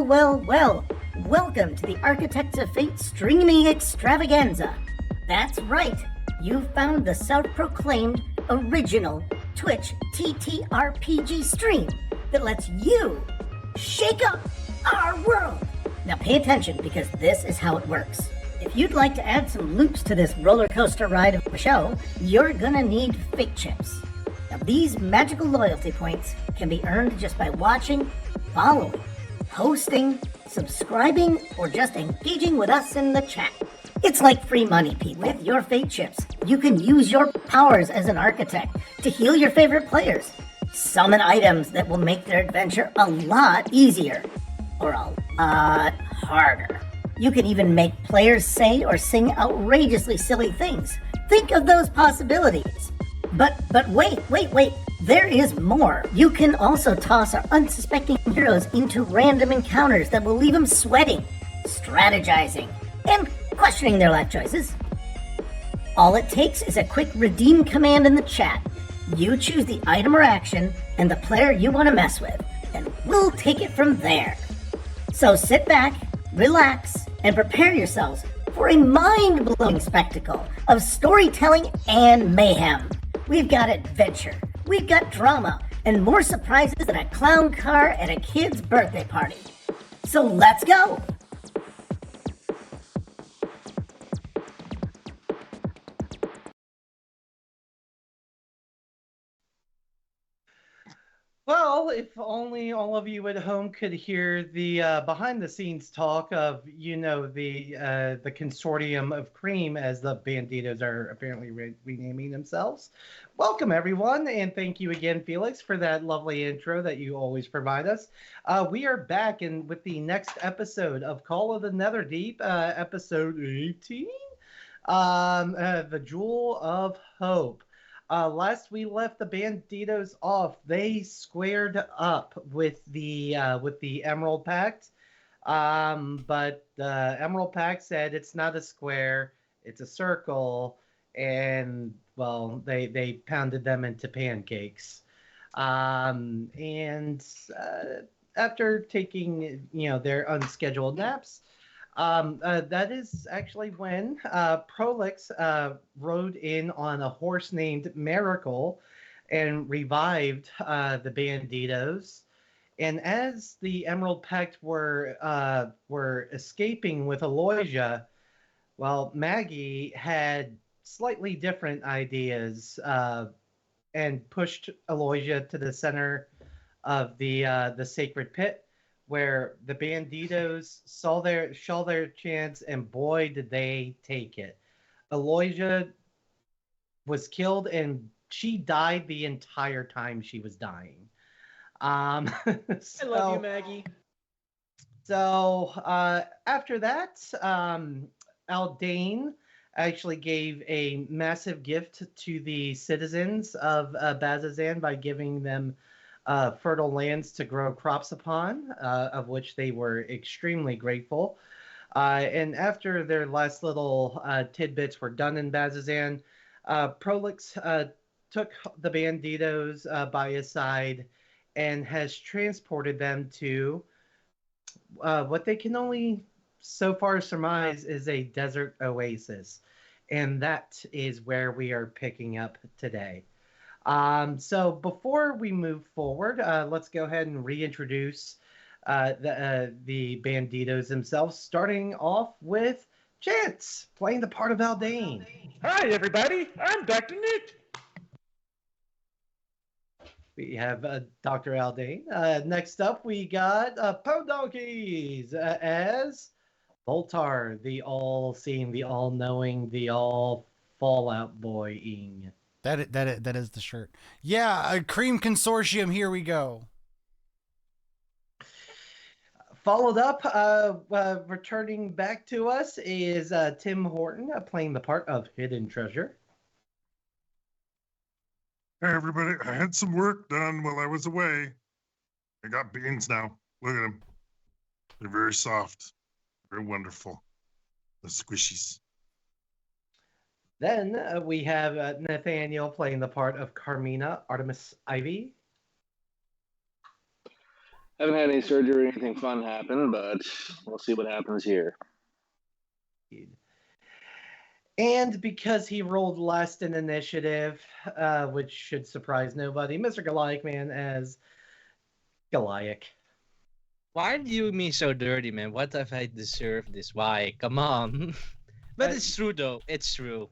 Well. Welcome to the Architects of Fate streaming extravaganza. That's right, you've found the self-proclaimed original Twitch TTRPG stream that lets you shake up our world. Now pay attention because this is how it works. If you'd like to add some loops to this roller coaster ride of a show, you're gonna need fate chips. Now these magical loyalty points can be earned just by watching, following, hosting, subscribing, or just engaging with us in the chat. It's like free money, people. With your fate chips, you can use your powers as an architect to heal your favorite players, summon items that will make their adventure a lot easier, or a lot harder. You can even make players say or sing outrageously silly things. Think of those possibilities. But wait. There is more. You can also toss our unsuspecting heroes into random encounters that will leave them sweating, strategizing, and questioning their life choices. All it takes is a quick redeem command in the chat. You choose the item or action and the player you want to mess with, and we'll take it from there. So sit back, relax, and prepare yourselves for a mind-blowing spectacle of storytelling and mayhem. We've got adventure, we've got drama, and more surprises than a clown car at a kid's birthday party. So let's go! Well, if only all of you at home could hear the behind-the-scenes talk of, the consortium of cream, as the Banditoes are apparently renaming themselves. Welcome, everyone, and thank you again, Felix, for that lovely intro that you always provide us. We are back with the next episode of Call of the Netherdeep, episode 18, the Jewel of Hope. Last we left the Banditoes off, they squared up with the Emerald Pact, but the Emerald Pact said it's not a square, it's a circle, and well, they pounded them into pancakes. And after taking their unscheduled naps. That is actually when Prolix rode in on a horse named Miracle and revived the Banditoes. And as the Emerald Pact were escaping with Aloysia, well, Maggie had slightly different ideas and pushed Aloysia to the center of the sacred pit, where the Banditoes saw their chance, and boy, did they take it. Aloysia was killed, and she died the entire time she was dying. I love you, Maggie. So after that, Aldane actually gave a massive gift to the citizens of Bazzoxan by giving them fertile lands to grow crops upon, of which they were extremely grateful. And after their last little tidbits were done in Bazzoxan, Prolix took the Banditoes by his side and has transported them to what they can only so far surmise is a desert oasis. And that is where we are picking up today. So before we move forward, let's go ahead and reintroduce the Banditoes themselves, starting off with Chance, playing the part of Aldane. Hi, everybody. I'm Dr. Newt. We have Dr. Aldane. Next up, we got Podonkeys as Boltar, the all-seeing, the all-knowing, the all-Fallout boy-ing. That is the shirt. Yeah, a cream consortium. Here we go. Followed up, returning back to us is Tim Horton, playing the part of Hidden Treasure. Hey, everybody. I had some work done while I was away. I got beans now. Look at them. They're very soft. Very wonderful. The squishies. Then we have Nathaniel playing the part of Carmina Artemis Ivy. Haven't had any surgery or anything fun happen, but we'll see what happens here. And because he rolled last in initiative, which should surprise nobody, Mr. Goliath Man as Goliath. Why do you mean so dirty, man? What have I deserved this? Why? Come on. But it's true, though. It's true.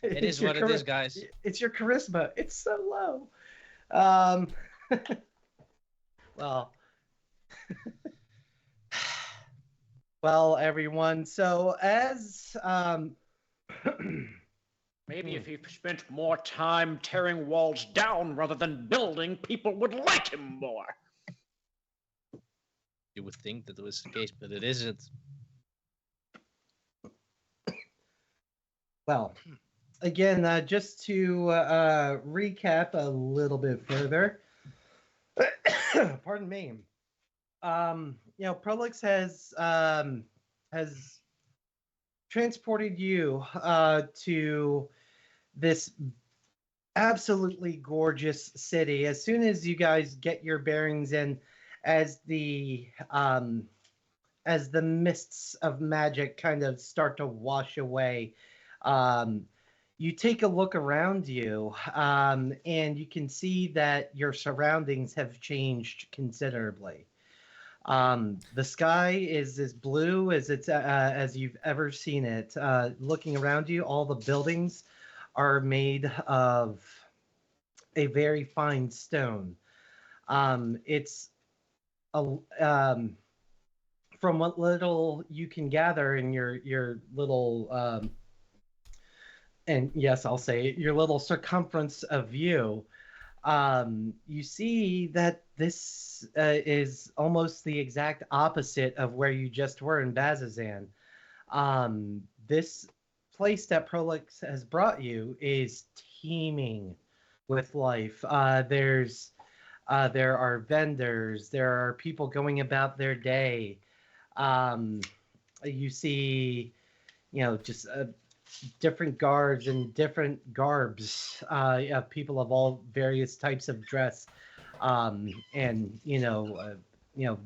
It is what it is, guys. It's your charisma. It's so low. Well, well, everyone. So as Maybe if he spent more time tearing walls down rather than building, people would like him more. You would think that was the case, but it isn't. well, again, just to recap a little bit further. Pardon me. Prolix has transported you to this absolutely gorgeous city. As soon as you guys get your bearings in, as the mists of magic kind of start to wash away, you take a look around you, and you can see that your surroundings have changed considerably. The sky is as blue as it's as you've ever seen it. Looking around you, all the buildings are made of a very fine stone. It's from what little you can gather in your little and yes, I'll say it, your little circumference of view. You see that this is almost the exact opposite of where you just were in Bazzoxan. This place that Prolix has brought you is teeming with life. There are vendors. There are people going about their day. You see, just different guards and different garbs. People of all various types of dress, and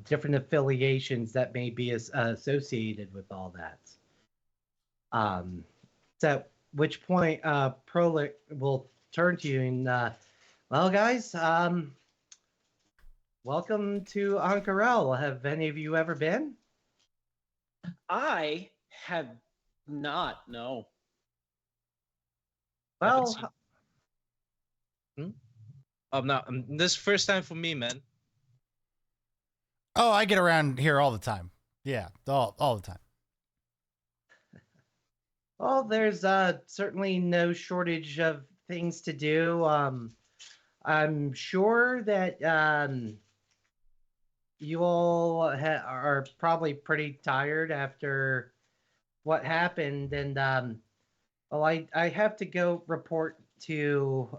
different affiliations that may be associated with all that. At which point, Prolix will turn to you and, well, guys, welcome to Ank'Harel. Have any of you ever been? I have not, no. Well, No, this is first time for me, man. Oh, I get around here all the time. Yeah, all the time. Well, there's certainly no shortage of things to do. I'm sure that you all are probably pretty tired after what happened, and well, I have to go report to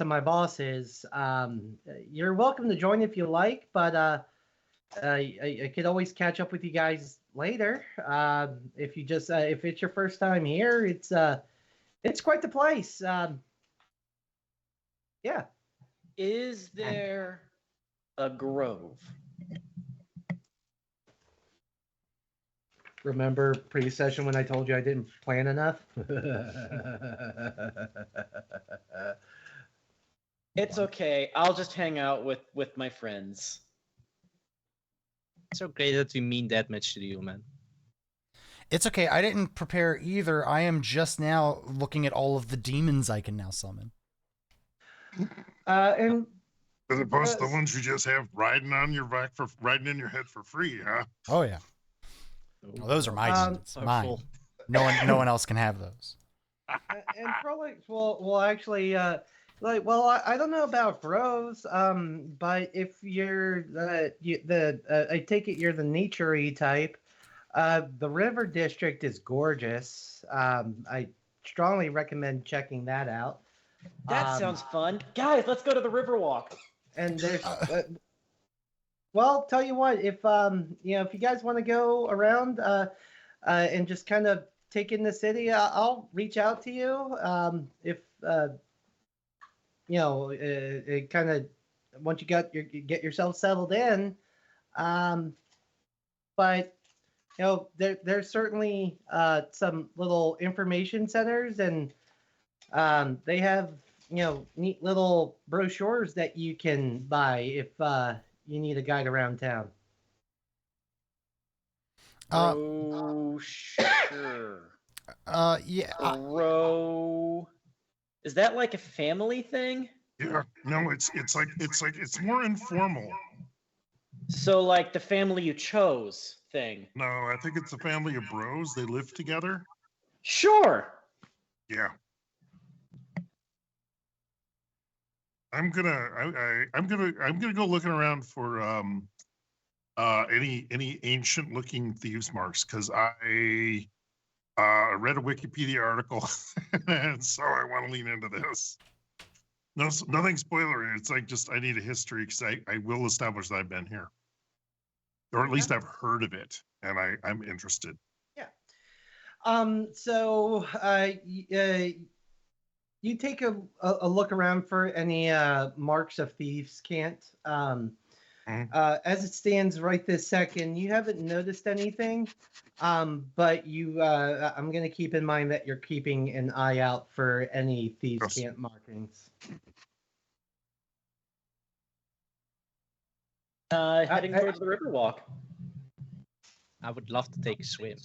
my bosses. You're welcome to join if you like, but I could always catch up with you guys later. If you just if it's your first time here, it's quite the place. Yeah. Is there a grove? Remember pre-session when I told you I didn't plan enough? It's okay. I'll just hang out with my friends. It's okay that we mean that much to you, man. It's okay. I didn't prepare either. I am just now looking at all of the demons I can now summon. And As opposed to the ones you just have riding on your back riding in your head for free, huh? Oh yeah. Well, those are my demons. Mine. Full. No one else can have those. and Prolix will actually I don't know about groves, but if you're I take it you're the nature-y type. The river district is gorgeous. I strongly recommend checking that out. That sounds fun. Guys, let's go to the Riverwalk. And there's well, tell you what, if if you guys want to go around and just kind of take in the city, I'll reach out to you. If it kind of once you get yourself settled in. But there's certainly some little information centers, and they have neat little brochures that you can buy if you need a guide around town. Sure. Yeah. Bro. Is that like a family thing? Yeah, no, it's more informal. So like the family you chose thing. No, I think it's a family of bros. They live together. Sure. Yeah. I'm gonna go looking around for any ancient looking thieves marks, because I read a Wikipedia article and so I want to lean into this. No, nothing spoilery. It's like just I need a history, because I will establish that I've been here, or at least I've heard of it, and I'm interested. Yeah. So you take a look around for any marks of thieves' cant. As it stands right this second, you haven't noticed anything, but I'm going to keep in mind that you're keeping an eye out for any thieves' cant markings. Heading towards the Riverwalk. I would love to take a swim.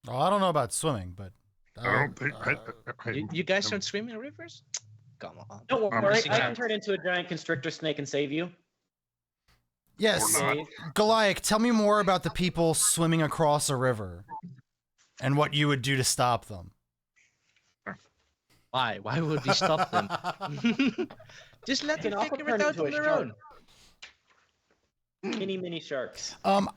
Oh, I don't know about swimming, but I don't think You guys don't swim in rivers? Come on. Don't worry, missing I can out. turn into a giant constrictor snake and save you. yes, Or not. Goliath, tell me more about the people swimming across a river, and what you would do to stop them. Why? Why would we stop them? Just let You them can also figure it turn out into on a their shark. own. Mini sharks. The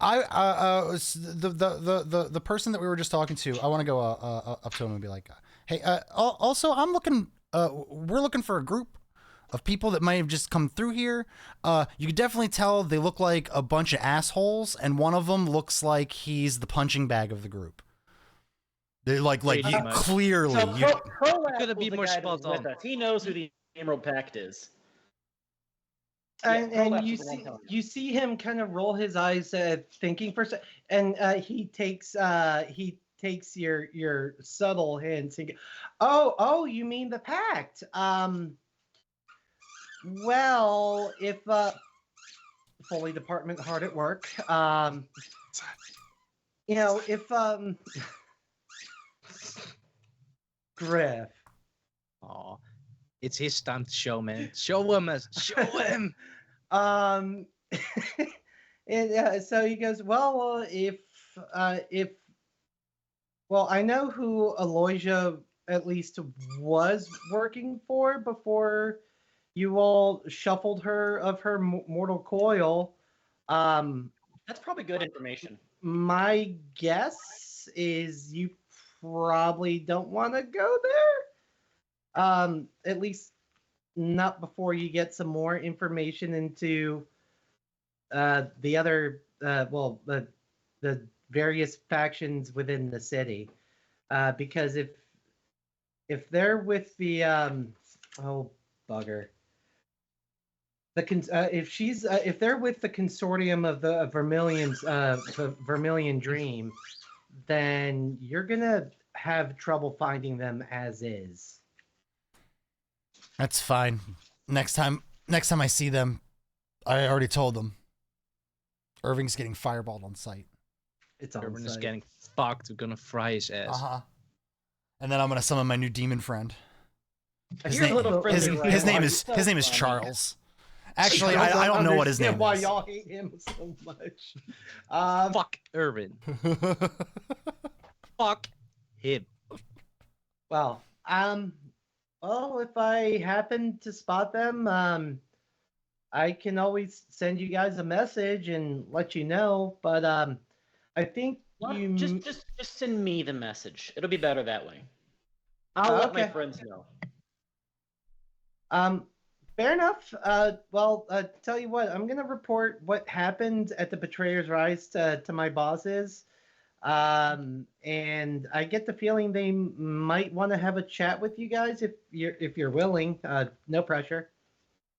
person that we were just talking to, I want to go up to him and be like, hey, also I'm looking, we're looking for a group of people that might have just come through here. You could definitely tell they look like a bunch of assholes, and one of them looks like he's the punching bag of the group. They like Pretty you much. clearly. So you, Prolapse Gotta was be the more guy that was spot with on. us. He knows who the Emerald Pact is. And Prolapse you is the one see telling you see him kind of roll his eyes, thinking for a second, and he takes your subtle hints. And oh, you mean the pact? Well, if fully department hard at work. If Griff. Aw. It's his time to show, man. Show him. Show him. And so he goes, well, well, I know who Aloysia at least was working for before you all shuffled her of her mortal coil. That's probably good information. My guess is you probably don't want to go there. At least not before you get some more information into the other, the various factions within the city. Because if they're with the oh bugger, if they're with the consortium of the Vermilion Dream, then you're gonna have trouble finding them as is. that's fine. Next time I see them, I already told them. Irving's getting fireballed on sight. It's on Urban is site. getting fucked. We're gonna fry his ass. And then I'm gonna summon my new demon friend. His Here's a little his friendly name rival. is So his name is funny. Charles. Actually, I don't know what his name Why is. y'all hate him so much? Fuck Urban. Fuck him. Well, if I happen to spot them, I can always send you guys a message and let you know. But I think you Just send me the message. It'll be better that way. I'll let my okay. friends know. Fair enough. Tell you what, I'm gonna report what happened at the Betrayer's Rise to my bosses. And I get the feeling they might want to have a chat with you guys if you're willing. No pressure.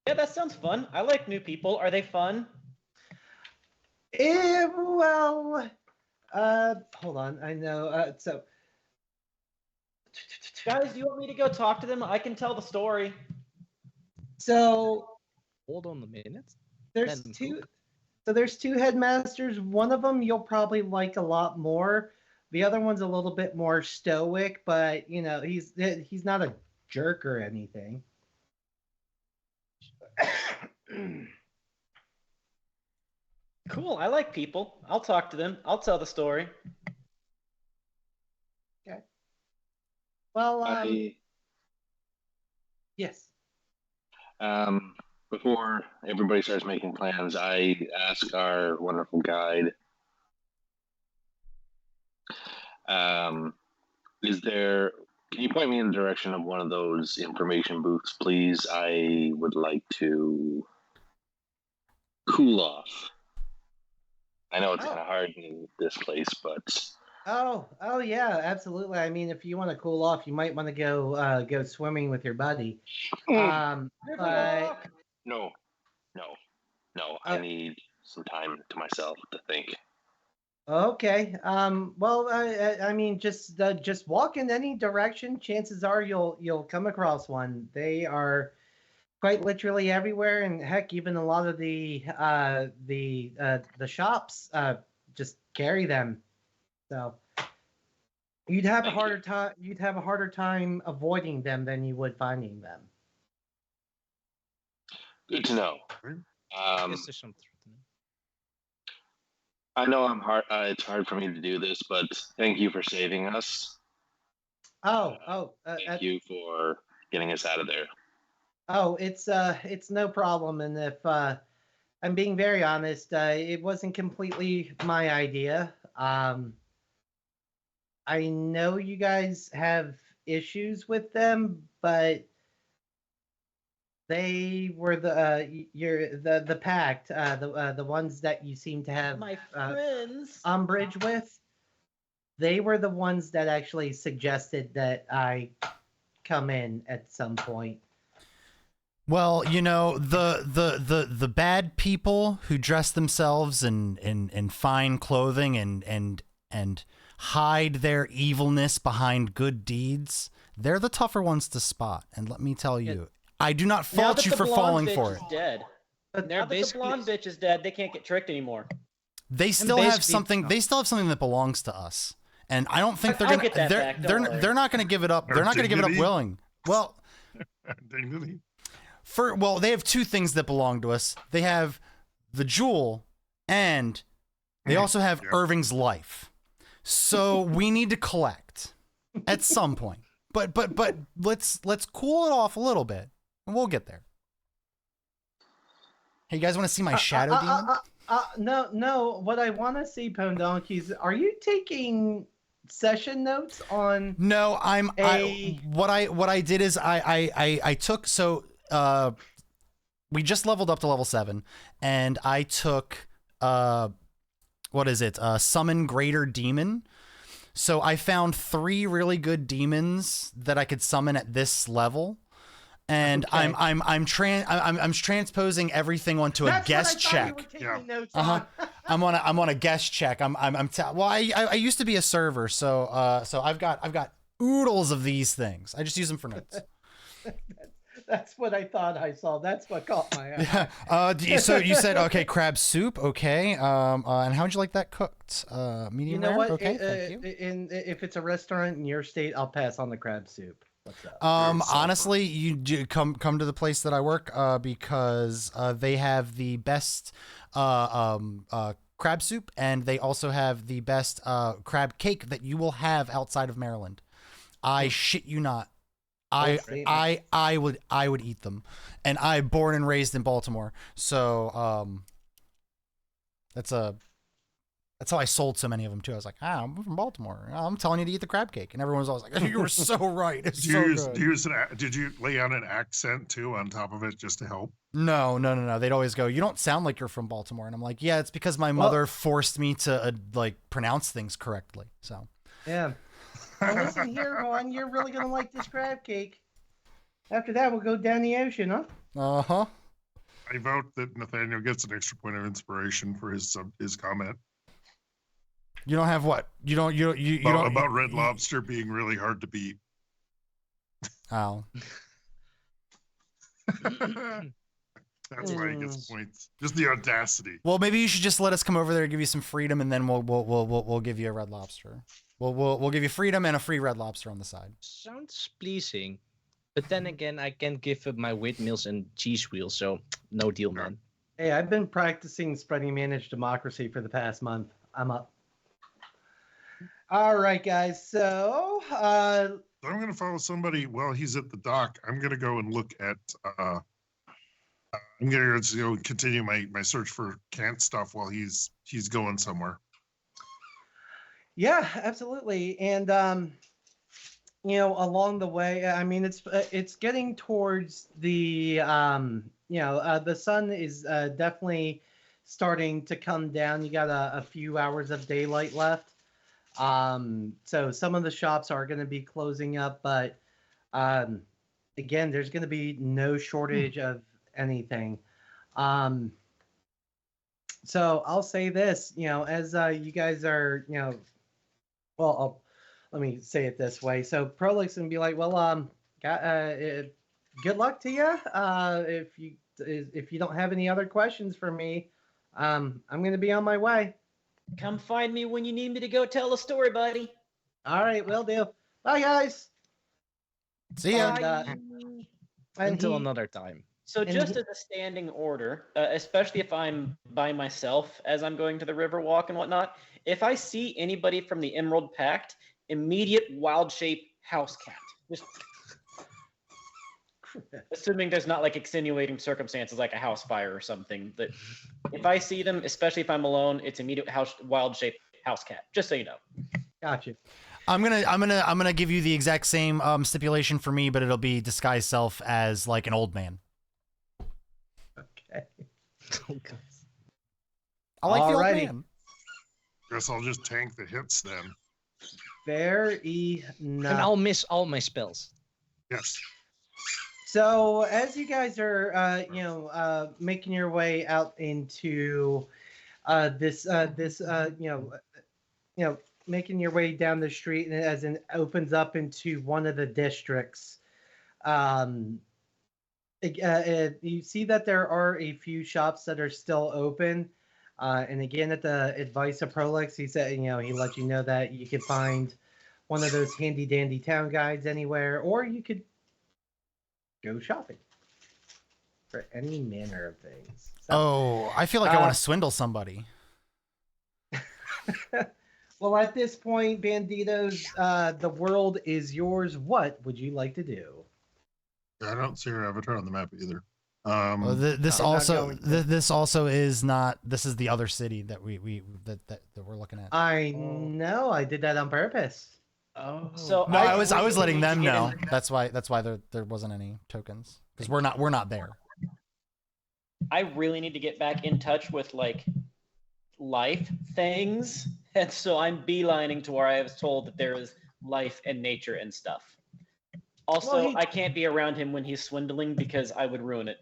Yeah, that sounds fun. I like new people. Are they fun? Well, hold on. I know. So, Guys, do you want me to go talk to them? I can tell the story. so Hold on a minute. there's Then two. So there's two headmasters. One of them you'll probably like a lot more. The other one's a little bit more stoic, but you know he's not a jerk or anything. Cool. I like people. I'll talk to them. I'll tell the story. Well, yes. Before everybody starts making plans, I ask our wonderful guide, is there, can you point me in the direction of one of those information booths, please? I would like to cool off. I know it's kind of hard in this place, but Oh yeah, absolutely. I mean, if you want to cool off, you might want to go swimming with your buddy. But no. I need some time to myself to think. okay. Well, I mean, just walk in any direction. Chances are you'll come across one. They are quite literally everywhere, and heck, even a lot of the shops just carry them. So you'd have a harder time. You'd have a harder time avoiding them than you would finding them. Good to know. Is there some truth in it? I know it's hard for me to do this, but thank you for saving us. Thank you for getting us out of there. It's no problem. And if I'm being very honest, it wasn't completely my idea. I know you guys have issues with them, but they were the pact, the ones that you seem to have My friends. umbrage with. They were the ones that actually suggested that I come in at some point. Well, you know, the bad people who dress themselves in fine clothing and hide their evilness behind good deeds, they're the tougher ones to spot. And let me tell you, I do not fault you for falling for it. Dead. But Now that the blonde bitch is dead, they can't get tricked anymore. They still have something. They still have something that belongs to us, and I don't think they're I'll gonna. get that back, don't worry. They're not gonna give it up. They're not gonna give it up willing. Well, Dignity. they have two things that belong to us. They have the jewel, and they also have Irving's life. So we need to collect at some point. But let's cool it off a little bit, and we'll get there. Hey, you guys want to see my shadow demon? No. What I want to see, Pone Donkeys, are you taking session notes on? No, what I did is I took we just leveled up to level 7, and I took summon greater demon. So I found 3 really good demons that I could summon at this level. And Okay. I'm transposing everything onto a guest check. I'm on a guest check. I used to be a server, so I've got oodles of these things. I just use them for notes. That's what I thought I saw. That's what caught my eye. So you said okay, crab soup, okay. And how would you like that cooked? Medium You know rare, what? okay. Thank you. If it's a restaurant in your state, I'll pass on the crab soup. What's up? Honestly, you do come to the place that I work because they have the best crab soup, and they also have the best crab cake that you will have outside of Maryland. I shit you not. I would eat them, and I'm born and raised in Baltimore, so that's how I sold so many of them too. I was like, I'm from Baltimore. I'm telling you to eat the crab cake, and everyone was always like, you were so right. It's Did you lay on an accent too on top of it just to help? No. They'd always go, you don't sound like you're from Baltimore, and I'm like, yeah, it's because my mother forced me to pronounce things correctly. So Yeah. Well, listen here, Juan. You're really gonna like this crab cake. After that, we'll go down the ocean, huh? Uh-huh. I vote that Nathaniel gets an extra point of inspiration for his comment You don't have what? You don't. You don't about Red Lobster being really hard to beat. Oh. That's why he gets points. Just the audacity. Well, maybe you should just let us come over there and give you some freedom, and then we'll give you a Red Lobster. We'll give you freedom and a free Red Lobster on the side. Sounds pleasing. But then again, I can't give up my wheat meals and cheese wheels, so no deal, man. Hey, I've been practicing spreading managed democracy for the past month. I'm up. All right, guys. So, I'm going to follow somebody while he's at the dock. I'm going to go and look at. I'm going to go continue my search for Kant stuff while he's going somewhere. yeah, absolutely. And along the way, I mean, it's getting towards the the sun is definitely starting to come down. You got a few hours of daylight left. So some of the shops are going to be closing up, but again, there's going to be no shortage of anything. So I'll say this, as you guys are, let me say it this way. So Prolix going to be like, well, good luck to you. If you don't have any other questions for me, I'm going to be on my way. Come find me when you need me to go tell a story, buddy. All right, will do. Bye, guys. See ya. And, Until another time. So And just he- as a standing order, especially if I'm by myself as I'm going to the river walk and whatnot, if I see anybody from the Emerald Pact, immediate wild shape house cat. Just assuming there's not like extenuating circumstances like a house fire or something. That if I see them, especially if I'm alone, it's immediate wild shape house cat. Just so you know. Gotcha. I'm gonna give you the exact same stipulation for me, but it'll be disguise self as like an old man. Okay. I like the old Alrighty. man. Guess I'll just tank the hits then. Fair And enough. I'll miss all my spells. Yes. So as you guys are, making your way out into making your way down the street, and as it opens up into one of the districts, you see that there are a few shops that are still open. And again, at the advice of Prolix, he said, he let you know that you could find one of those handy dandy town guides anywhere, or you could go shopping for any manner of things. So, Oh, I feel like I want to swindle somebody. well, at this point, Banditoes, the world is yours. What would you like to do? I don't see our avatar on the map either. This I'm not also going to. this also is not. This is the other city that that we're looking at. I know I did that on purpose. Oh. So No, I was really letting need to them get know. in- That's why there wasn't any tokens because we're not there. I really need to get back in touch with like life things, and so I'm beelining to where I was told that there is life and nature and stuff. Also, Well, he- I can't be around him when he's swindling because I would ruin it.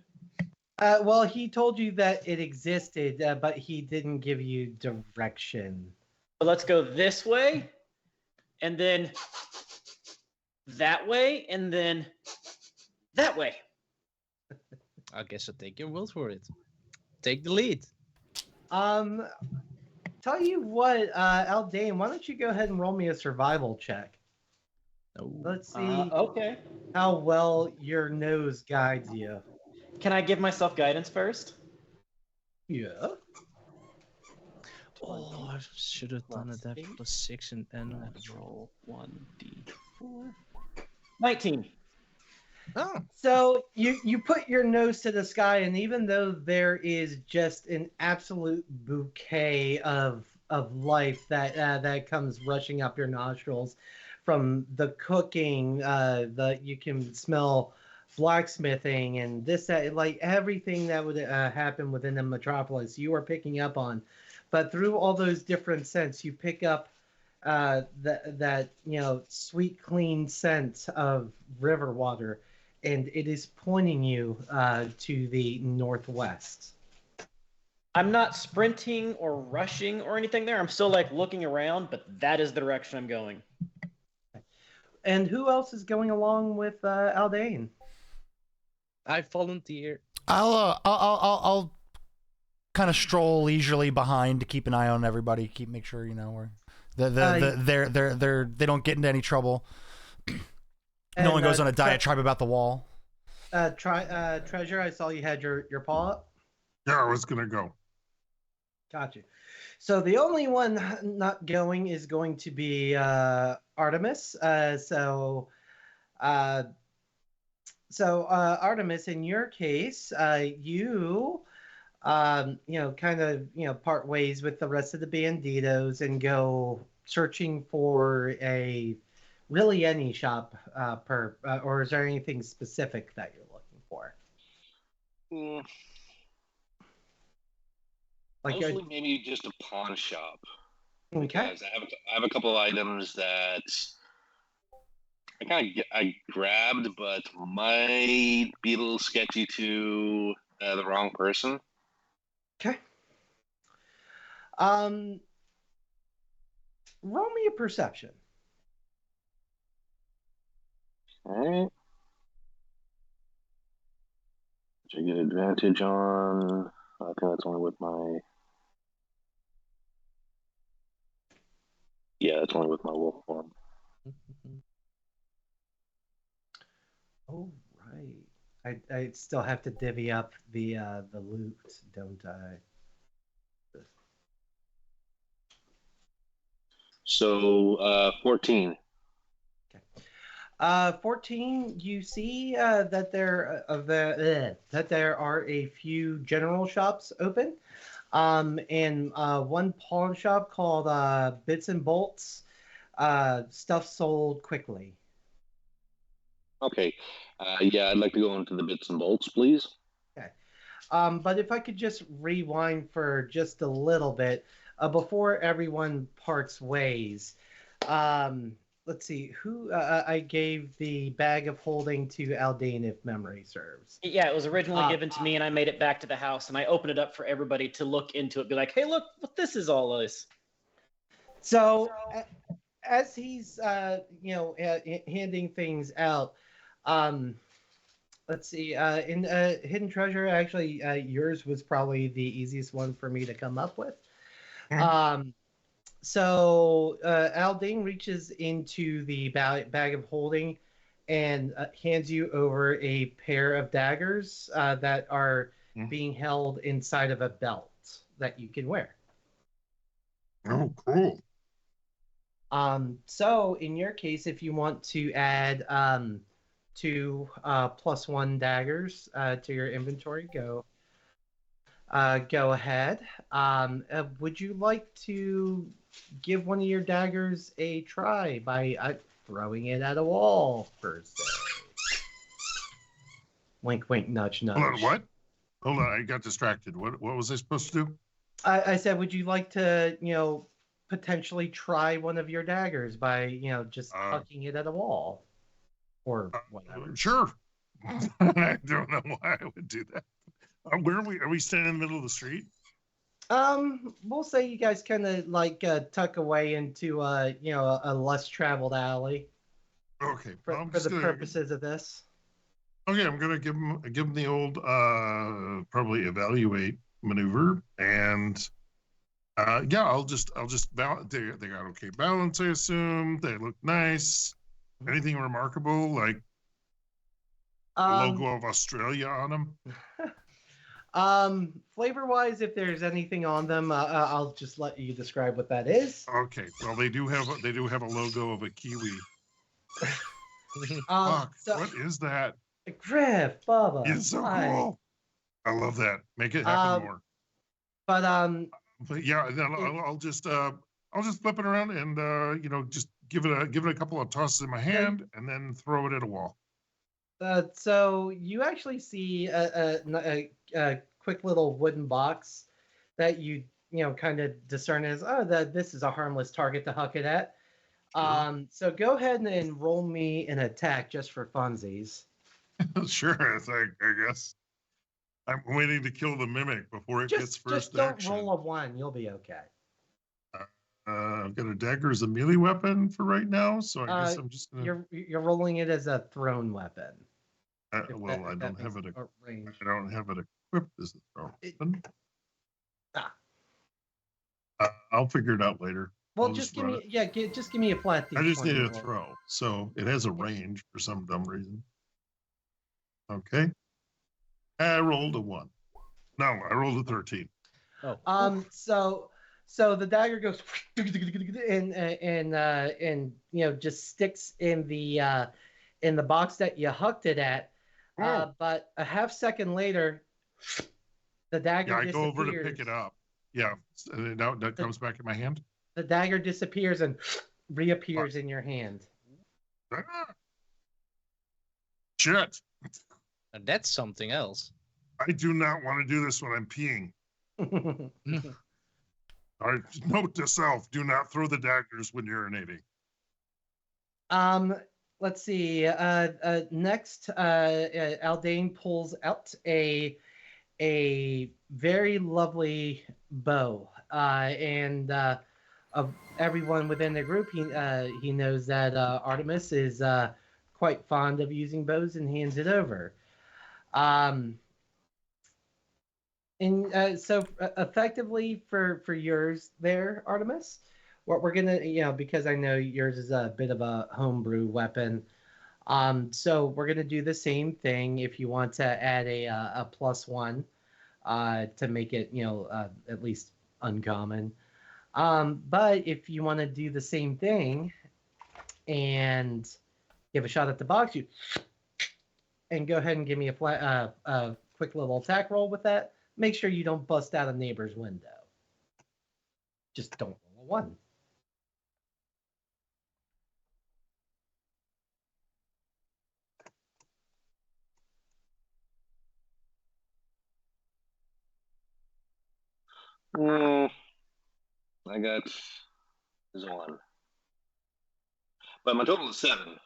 Well, he told you that it existed, but he didn't give you direction. So let's go this way, and then that way, and then that way. I guess I'll take your word for it. Take the lead. Tell you what, Aldane, why don't you go ahead and roll me a survival check? Oh. Let's see Okay. how well your nose guides you. Can I give myself guidance first? Yeah. Oh, I should have done it at +6 and then roll 1d4. 19. Oh. So you put your nose to the sky, and even though there is just an absolute bouquet of life that comes rushing up your nostrils, from the cooking, you can smell blacksmithing and this, that, like everything that would happen within the metropolis, you are picking up on. But through all those different scents, you pick up that sweet, clean scent of river water. and it is pointing you to the northwest. I'm not sprinting or rushing or anything there. I'm still like looking around, but that is the direction I'm going. And who else is going along with Aldane? I volunteer. I'll kind of stroll leisurely behind to keep an eye on everybody, make sure we're they don't get into any trouble. No one goes on a diatribe about the wall. Treasure, I saw you had your paw up. Yeah, I was gonna go. Gotcha. So the only one not going is going to be Artemis. Artemis, in your case, you kind of part ways with the rest of the Banditoes and go searching for really any shop or is there anything specific that you're looking for? Mostly maybe just a pawn shop. Okay. Because I have a couple of items that I grabbed, but might be a little sketchy to the wrong person. Okay. Roll me a perception. All right. Which I get advantage on. I think that's only with my. Yeah, that's only with my wolf form. Oh, right. I still have to divvy up the loot, don't I? So 14. Okay. 14. You see that there are a few general shops open, and one pawn shop called Bits and Bolts. Stuff sold quickly. Okay. Yeah, I'd like to go into the Bits and Bolts, please. Okay. But if I could just rewind for just a little bit before everyone parts ways. Let's see who I gave the bag of holding to Aldane, if memory serves. Yeah, it was originally given to me, and I made it back to the house, and I opened it up for everybody to look into it, be like, "Hey, look what this is all this." So, as he's handing things out, let's see. In Hidden Treasure, actually, yours was probably the easiest one for me to come up with. So Aldane reaches into the bag of holding and hands you over a pair of daggers that are being held inside of a belt that you can wear. Oh, cool. So in your case, if you want to add 2 +1 daggers to your inventory, go ahead. Would you like to give one of your daggers a try by throwing it at a wall, per se? Wink, wink, nudge, nudge. Hold on, what? Hold on, I got distracted. What was I supposed to do? I said, would you like to, potentially try one of your daggers by, just hucking it at a wall? Or whatever. Sure. I don't know why I would do that. Where are we? Are we standing in the middle of the street? We'll say you guys kind of tuck away into a less traveled alley. Okay. For the purposes of this. Okay, I'm gonna give him the old probably evaluate maneuver, and I'll just balance. They got okay balance, I assume. They look nice. Anything remarkable, like logo of Australia on them? Flavor wise, if there's anything on them, I'll just let you describe what that is. Okay. Well, they do have a logo of a kiwi. So, what is that? Griff, Bubba. It's so cool. I love that. Make it happen more. But yeah, then I'll just flip it around and just give it a couple of tosses in my hand and then throw it at a wall. So you actually see a quick little wooden box that you kind of discern as this is a harmless target to huck it at. So go ahead and roll me an attack just for funsies. Sure, I guess. I'm waiting to kill the mimic before it gets Just first don't action. roll a 1. You'll be okay. I've got a dagger as a melee weapon for right now, so I guess I'm just gonna. You're rolling it as a thrown weapon. Well, I don't have it. Range. I don't have it equipped as a throw weapon. I'll figure it out later. Well, I'll just give run me it. just give me a flat D20. I just needed a roll. throw, so it has a range for some dumb reason. Okay. I rolled a 1. No, I rolled a 13. Oh. So the dagger goes and just sticks in the box that you hucked it at. But a half second later, the dagger Yeah, I disappears. go over to pick it up. Yeah, and now that comes back in my hand. The dagger disappears and reappears in your hand. Ah. Shit. That's something else. I do not want to do this when I'm peeing. All right, note to self: do not throw the daggers when urinating. Let's see. Next, Aldane pulls out a very lovely bow, and of everyone within the group, he knows that Artemis is quite fond of using bows and hands it over. So effectively for yours there, Artemis, what we're gonna, because I know yours is a bit of a homebrew weapon. So we're gonna do the same thing. If you want to add a +1, to make it, at least uncommon. But if you want to do the same thing and give a shot at the box, and go ahead and give me a quick little attack roll with that. Make sure you don't bust out a neighbor's window. Just don't roll a 1. I got 1. But my total is 7.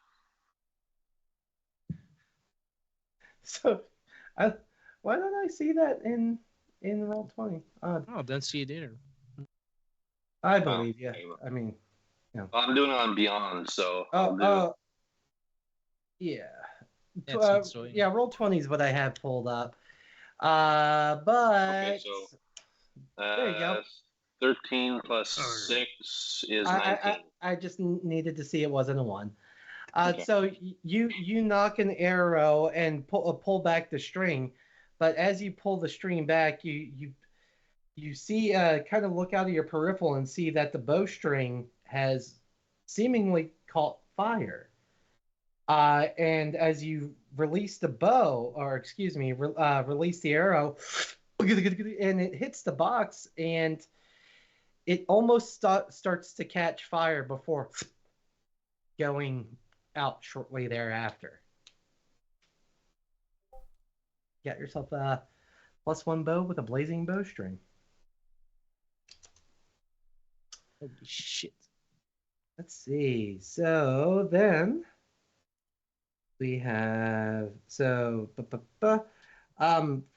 So, why don't I see that in Roll20? Oh, don't see it either. I believe you. Okay. I mean, I'm doing it on Beyond, so. Yeah. That's not Yeah, Roll20 is what I have pulled up. But Okay, so there you go. 13 plus 6 is 19. I just needed to see it wasn't a 1. Okay. So you knock an arrow and pull back the string, but as you pull the string back, you see kind of look out of your peripheral and see that the bowstring has seemingly caught fire. And as you release the bow, or excuse me, release the arrow, and it hits the box, and it almost starts to catch fire before going out shortly thereafter. Get yourself a +1 bow with a blazing bowstring. Holy shit. Let's see. So then we have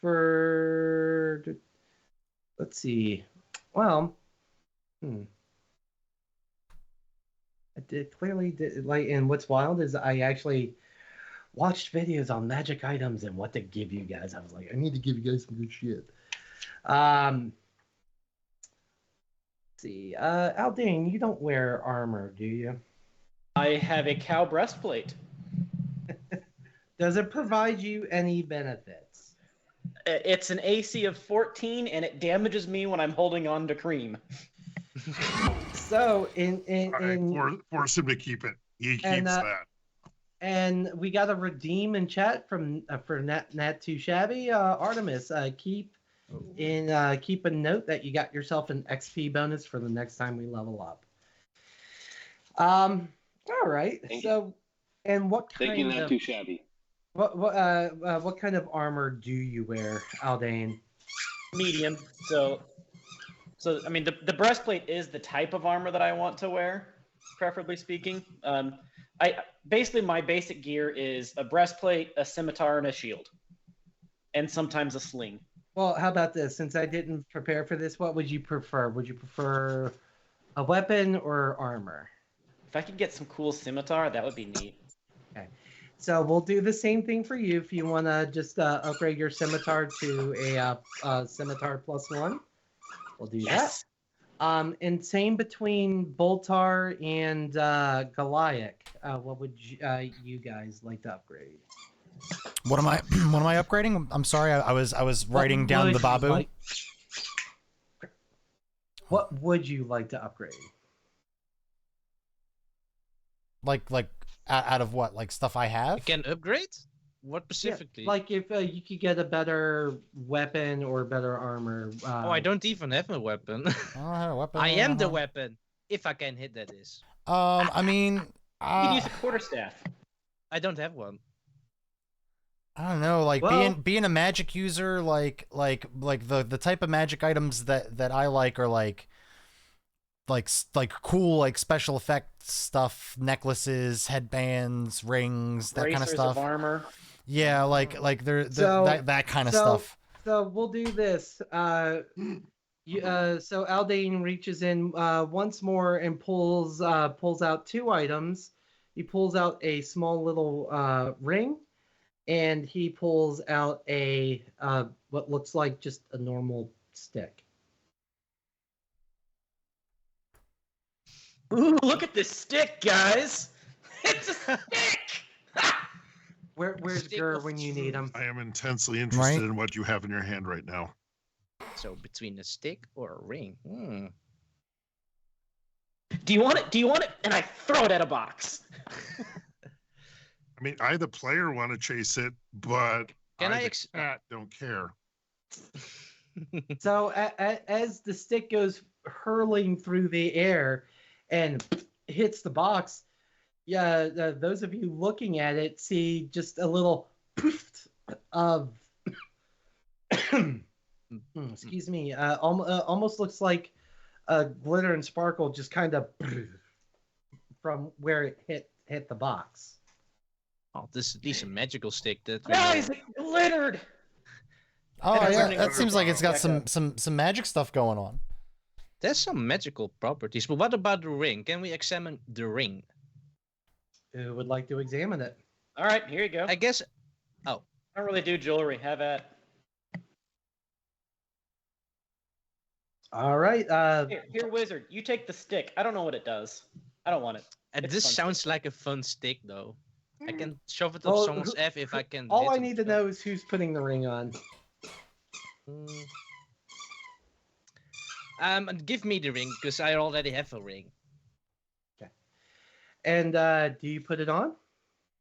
for let's see. Well, I clearly did like, and what's wild is I actually watched videos on magic items and what to give you guys. I was like, I need to give you guys some good shit. Let's see. Aldane, you don't wear armor, do you? I have a cow breastplate. Does it provide you any benefits? It's an AC of 14, and it damages me when I'm holding on to cream. So Force him to keep it. He keeps that. And we got a redeem in chat from for Nat Too Shabby. Artemis, keep a note that you got yourself an XP bonus for the next time we level up. All right. So, and what kind Thank you, Not Too Shabby. What kind of armor do you wear, Aldane? Medium. So I mean, the breastplate is the type of armor that I want to wear, preferably speaking. basically my basic gear is a breastplate, a scimitar, and a shield, and sometimes a sling. Well, how about this? Since I didn't prepare for this, what would you prefer? Would you prefer a weapon or armor? If I could get some cool scimitar, that would be neat. Okay. So we'll do the same thing for you if you want to just upgrade your scimitar to a scimitar +1. We'll do Yes. that. And same between Boltar and Goliath. What would you guys like to upgrade? What am I upgrading? I'm sorry, I was writing down the Babu. What would you like to upgrade? Like out of what? Like stuff I have? I can upgrade? What specifically? Yeah, like if you could get a better weapon or better armor. Oh, I don't even have a weapon. I don't have a weapon. I am the weapon. If I can hit, that is. I mean, You can use a quarterstaff. I don't have one. I don't know, like Well- being a magic user, like the type of magic items that I like are like cool like special effect stuff, necklaces, headbands, rings, that kind of Bracers stuff. of armor. Yeah, like So- that kind of so- stuff. So we'll do this. So Aldane reaches in once more and pulls out 2 items. He pulls out a small little ring, and he pulls out a what looks like just a normal stick. Ooh, look at this stick, guys! It's a stick! Where's Stick Gur of when you need him? I am intensely interested Right. in what you have in your hand right now. So between a stick or a ring. Do you want it? Do you want it? And I throw it at a box. I mean, I, the player, want to chase it, but Can I, I the cat, don't care. So as the stick goes hurling through the air and hits the box, yeah, those of you looking at it see just a little poof of excuse me, almost looks like glitter and sparkle just kind of from where it hit the box. Oh, this is at least a magical stick that. Guys, it glittered. Oh And I'm yeah, running that over seems like it's got back some magic stuff going on. There's some magical properties, but what about the ring? Can we examine the ring? Who would like to examine it? All right, here you go. I guess. I don't really do jewelry. Have at. All right. Here, wizard. You take the stick. I don't know what it does. I don't want it. It's This fun sounds like a fun stick, though. I can shove it up Oh, someone's F if I can. All hit I them. need to know is who's putting the ring on. Give me the ring because I already have a ring. And do you put it on?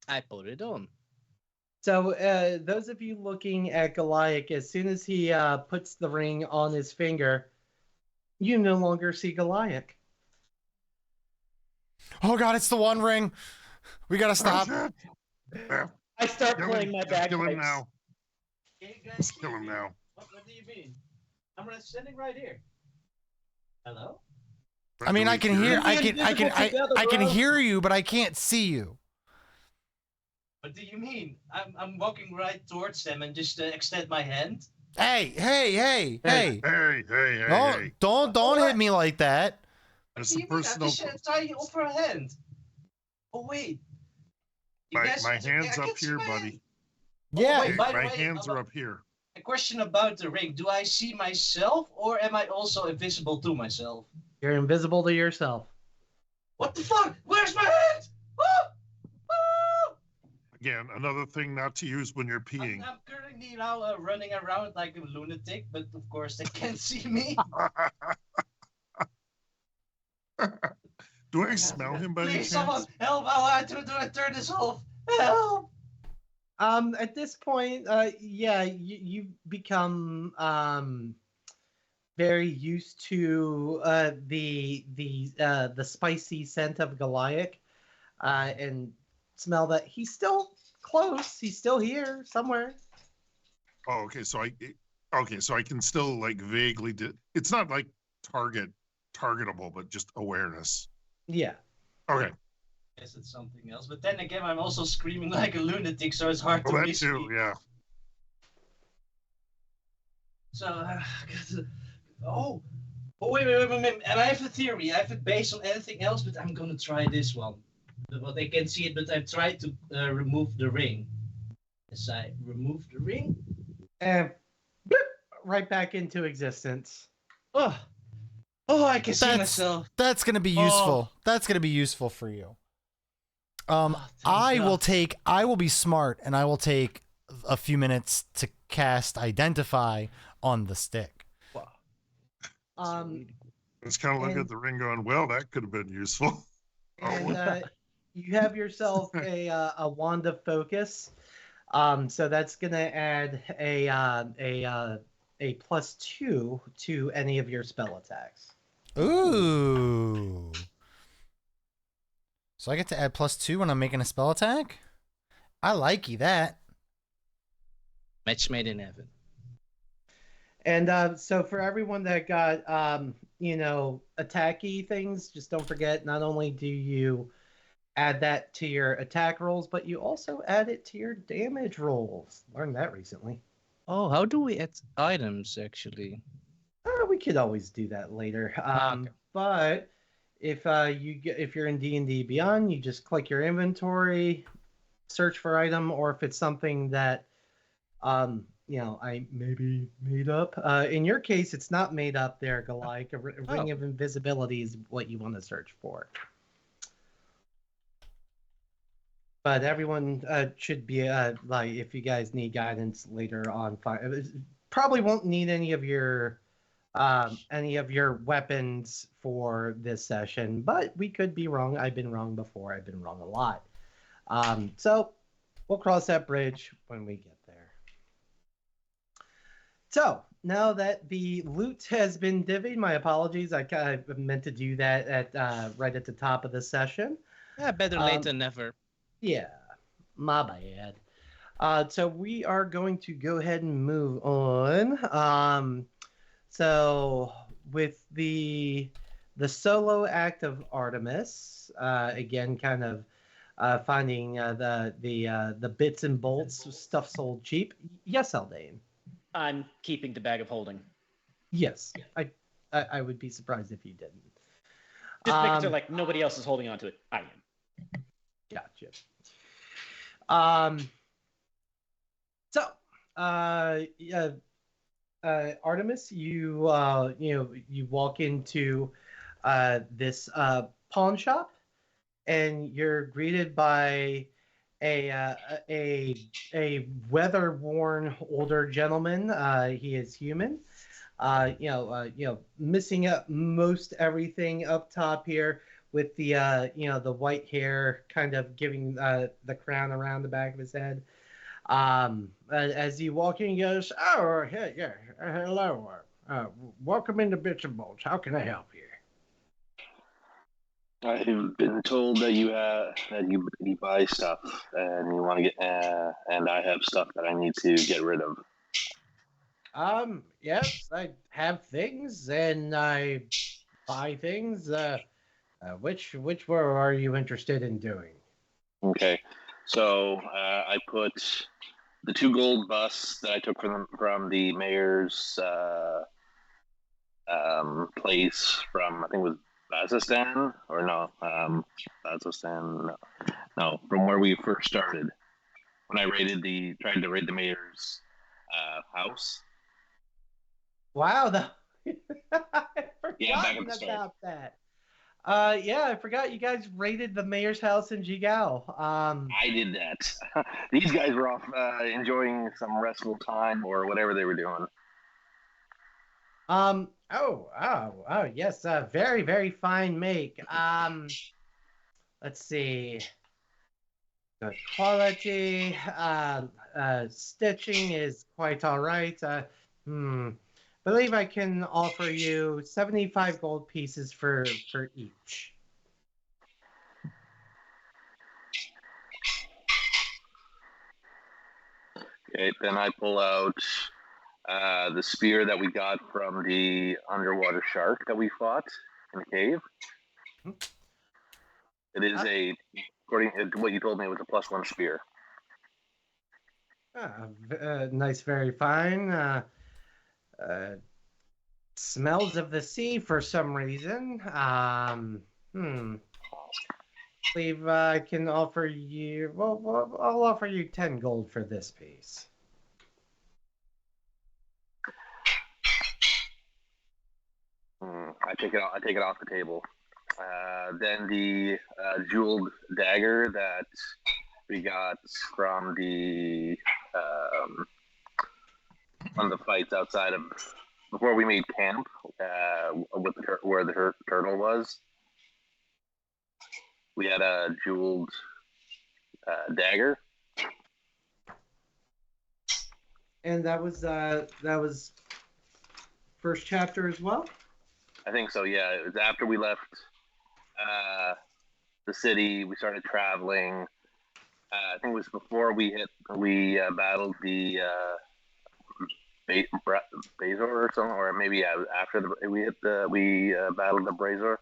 I put it on. So those of you looking at Goliath, as soon as he puts the ring on his finger, you no longer see Goliath. Oh god, it's the One Ring. We gotta stop. Oh, shit. Yeah, I start kill playing him. my Just kill him bagpipes. now. Hey guys, Just kill him now. What do you mean? I'm sitting right here. Hello? I mean, I can hear, I Invisible together, can bro. hear you, but I can't see you. What do you mean? I'm walking right towards them and just extend my hand. Hey, hey. Hey, Don't hit me like that. There's some personal. tiny offer a hand. Oh wait. My hand's up here, buddy. Yeah. wait, by the My way, hands are up here. A question about the ring. Do I see myself or am I also invisible to myself? You're invisible to yourself. What the fuck? Where's my hand? Again, another thing not to use when you're peeing. I'm currently now running around like a lunatic, but of course they can't see me. Do I smell him by any Please, someone chance? help! How do I turn this off? Help! At this point, yeah, you become very used to the spicy scent of Goliath, and smell that he's still close. He's still here somewhere. Oh, okay. So I can still like vaguely. It's not like targetable, but just awareness. Yeah. Okay. guess it's something else. But then again, I'm also screaming like a lunatic, so it's hard Oh, to that miss too. me. Yeah. So, oh, wait. And I have a theory. I have it based on anything else, but I'm gonna try this one. But I can see it, but I've tried to remove the ring. As I remove the ring. And bloop, right back into existence. Oh, I can see myself. That's gonna be useful. That's gonna be useful for you. Thank I God. will be smart, and I will take a few minutes to cast Identify on the stick. It's kind of looking And- at the ring going, well, that could have been useful. And you have yourself a wand of focus. So that's gonna add a +2 to any of your spell attacks. Ooh. So I get to add +2 when I'm making a spell attack? I likey that. Match made in heaven. And so for everyone that got attacky things, just don't forget, not only do you add that to your attack rolls, but you also add it to your damage rolls. Learned that recently. Oh, how do we add items actually? We could always do that later. Okay. But if you're in D&D Beyond, you just click your inventory, search for item, or if it's something that I maybe made up. In your case, it's not made up there, Goliath. A ring of invisibility is what you want to search for. But everyone should be like, if you guys need guidance later on, probably won't need any of your weapons for this session. But we could be wrong. I've been wrong before. I've been wrong a lot. So we'll cross that bridge when we get there. So now that the loot has been divvied, my apologies. I meant to do that at right at the top of the session. Yeah, better late than never. Yeah, my bad. So we are going to go ahead and move on. So with the solo act of Artemis, again, kind of finding the bits and bolts, stuff sold cheap. Yes, Eldane. I'm keeping the bag of holding. Yes, I would be surprised if you didn't. Just make it so like nobody else is holding on to it. I am. Gotcha. So, Artemis, you walk into this pawn shop, and you're greeted by a weather-worn older gentleman. He is human. Missing up most everything up top here, with the the white hair kind of giving the crown around the back of his head. As you walk in, he goes, "Oh, yeah, hello. Welcome into Bits and Bolts. How can I help you?" I've been told that you buy stuff and you want to get, and I have stuff that I need to get rid of. Yes, I have things and I buy things. Which are you interested in doing? Okay, so I put the 2 gold busts that I took from the mayor's place from, I think it was Bazzoxan, or no, Bazzoxan, no, from where we first started when I tried to raid the mayor's house. Wow, I Yeah, back forgot at the start. about that. Yeah, I forgot you guys raided the mayor's house in Jigao. I did that. These guys were off enjoying some restful time or whatever they were doing. Oh, yes, very, very fine make. Let's see. Good quality. Stitching is quite all right. Believe I can offer you 75 gold pieces for each. Okay, then I pull out the spear that we got from the underwater shark that we fought in the cave. It is according to what you told me, it was a +1 spear. Nice, very fine. Smells of the sea for some reason. Believe I can offer you. Well, I'll offer you 10 gold for this piece. I take it off the table. Then the jeweled dagger that we got from one of the fights outside of before we made camp with where the turtle was. We had a jeweled dagger. And that was first chapter as well. I think so. Yeah, it was after we left the city. We started traveling. I think it was before we battled the Bazzoxan or something, or maybe after we battled the Bazzoxan.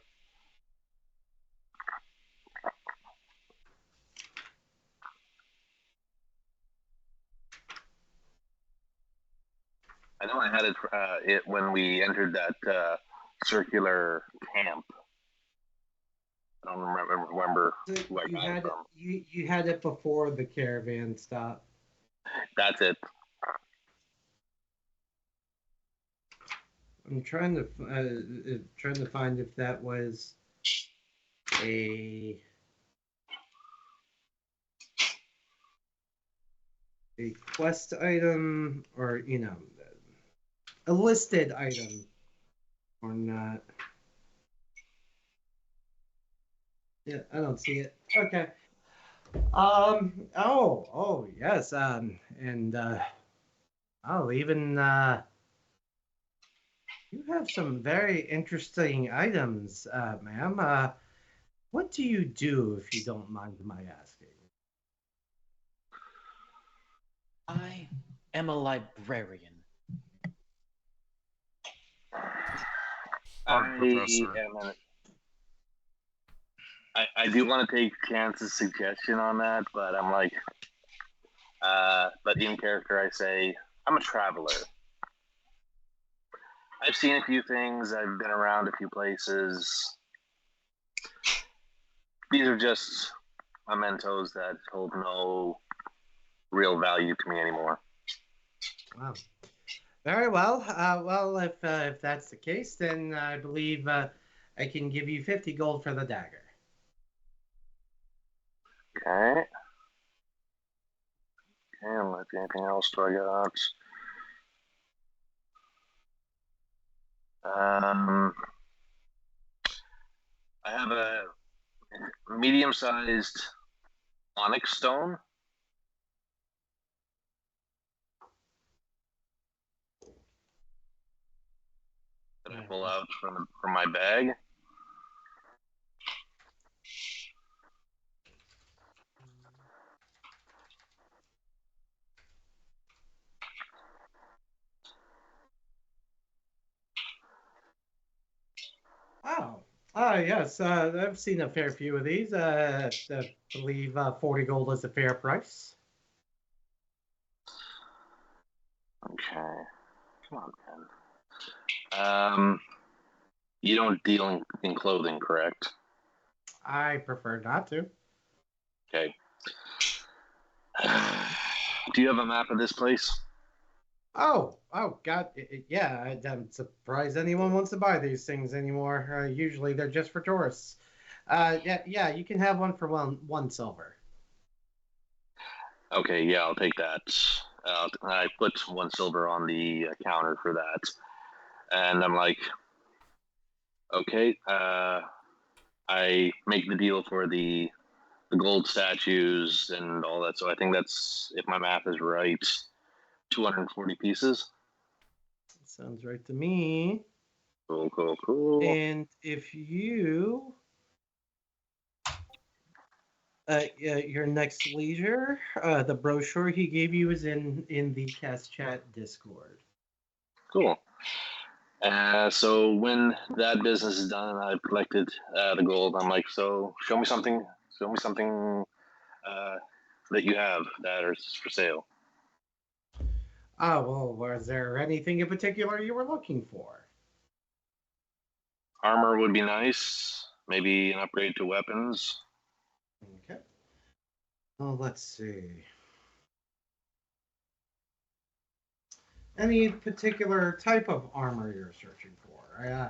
I know I had it when we entered that circular camp. I don't remember who I got it from. You had it before the caravan stopped. That's it. I'm trying to find if that was a quest item or a listed item or not. Yeah, I don't see it. Okay. Oh yes. And even you have some very interesting items, ma'am. What do you do, if you don't mind my asking? I am a librarian. Professor. I do want to take Chance's suggestion on that, but I'm like, but in character, I say I'm a traveler. I've seen a few things. I've been around a few places. These are just mementos that hold no real value to me anymore. Wow. Very well. Well, if that's the case, then I believe I can give you 50 gold for the dagger. Okay. And let's see, anything else do I got? I have a medium-sized onyx stone. That I pull out from my bag. Yes. I've seen a fair few of these. I believe 40 gold is a fair price. Okay. Come on, Ben. You don't deal in clothing, correct? I prefer not to. Okay. Do you have a map of this place? Oh, God, yeah. I'm surprised anyone wants to buy these things anymore. Usually they're just for tourists. Yeah, you can have one for one silver. Okay, yeah, I'll take that. I put 1 silver on the counter for that, and I'm like, okay. I make the deal for the gold statues and all that. So I think that's, if my math is right, 240 pieces. Sounds right to me. Cool. And if you, your next leisure, the brochure he gave you is in the Cast Chat Discord. Cool. So when that business is done and I've collected the gold, I'm like, so show me something that you have that is for sale. Oh, well, was there anything in particular you were looking for? Armor would be nice. Maybe an upgrade to weapons. Okay. Well, let's see. Any particular type of armor you're searching for?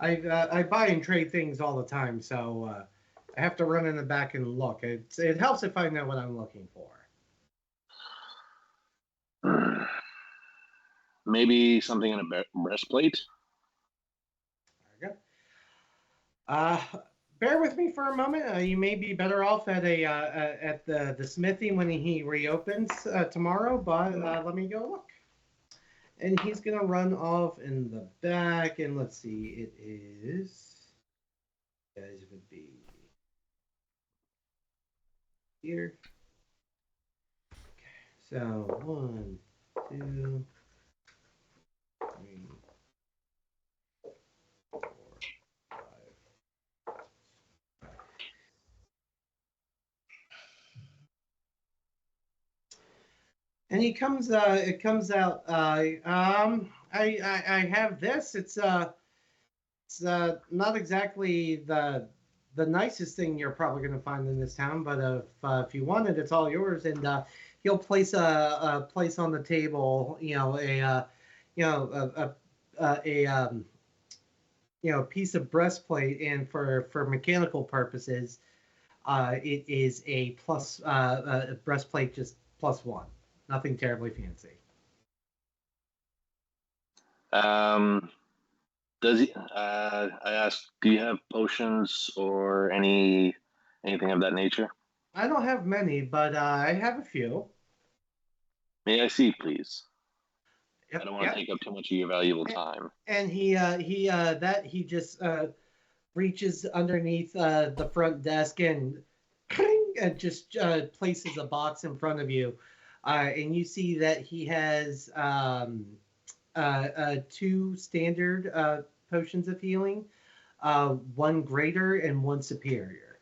I buy and trade things all the time, so I have to run in the back and look. It helps if I know what I'm looking for. Maybe something in a breastplate. There you go. Bear with me for a moment. You may be better off at the smithy when he reopens tomorrow, but let me go look. And he's gonna run off in the back, and let's see, it is. Guys would be here. Okay, so 1, 2, 3, 4, 5. And he comes. It comes out. I have this. It's not exactly the nicest thing you're probably going to find in this town, but if you want it, it's all yours. And he'll place a place on the table. A piece of breastplate, and for mechanical purposes, it is a plus breastplate, just +1. Nothing terribly fancy. Does he? I asked, do you have potions or anything of that nature? I don't have many, but I have a few. May I see, please? Yep, I don't want to take up too much of your valuable time. And he just reaches underneath the front desk and just places a box in front of you, and you see that he has 2 standard potions of healing, 1 greater and 1 superior.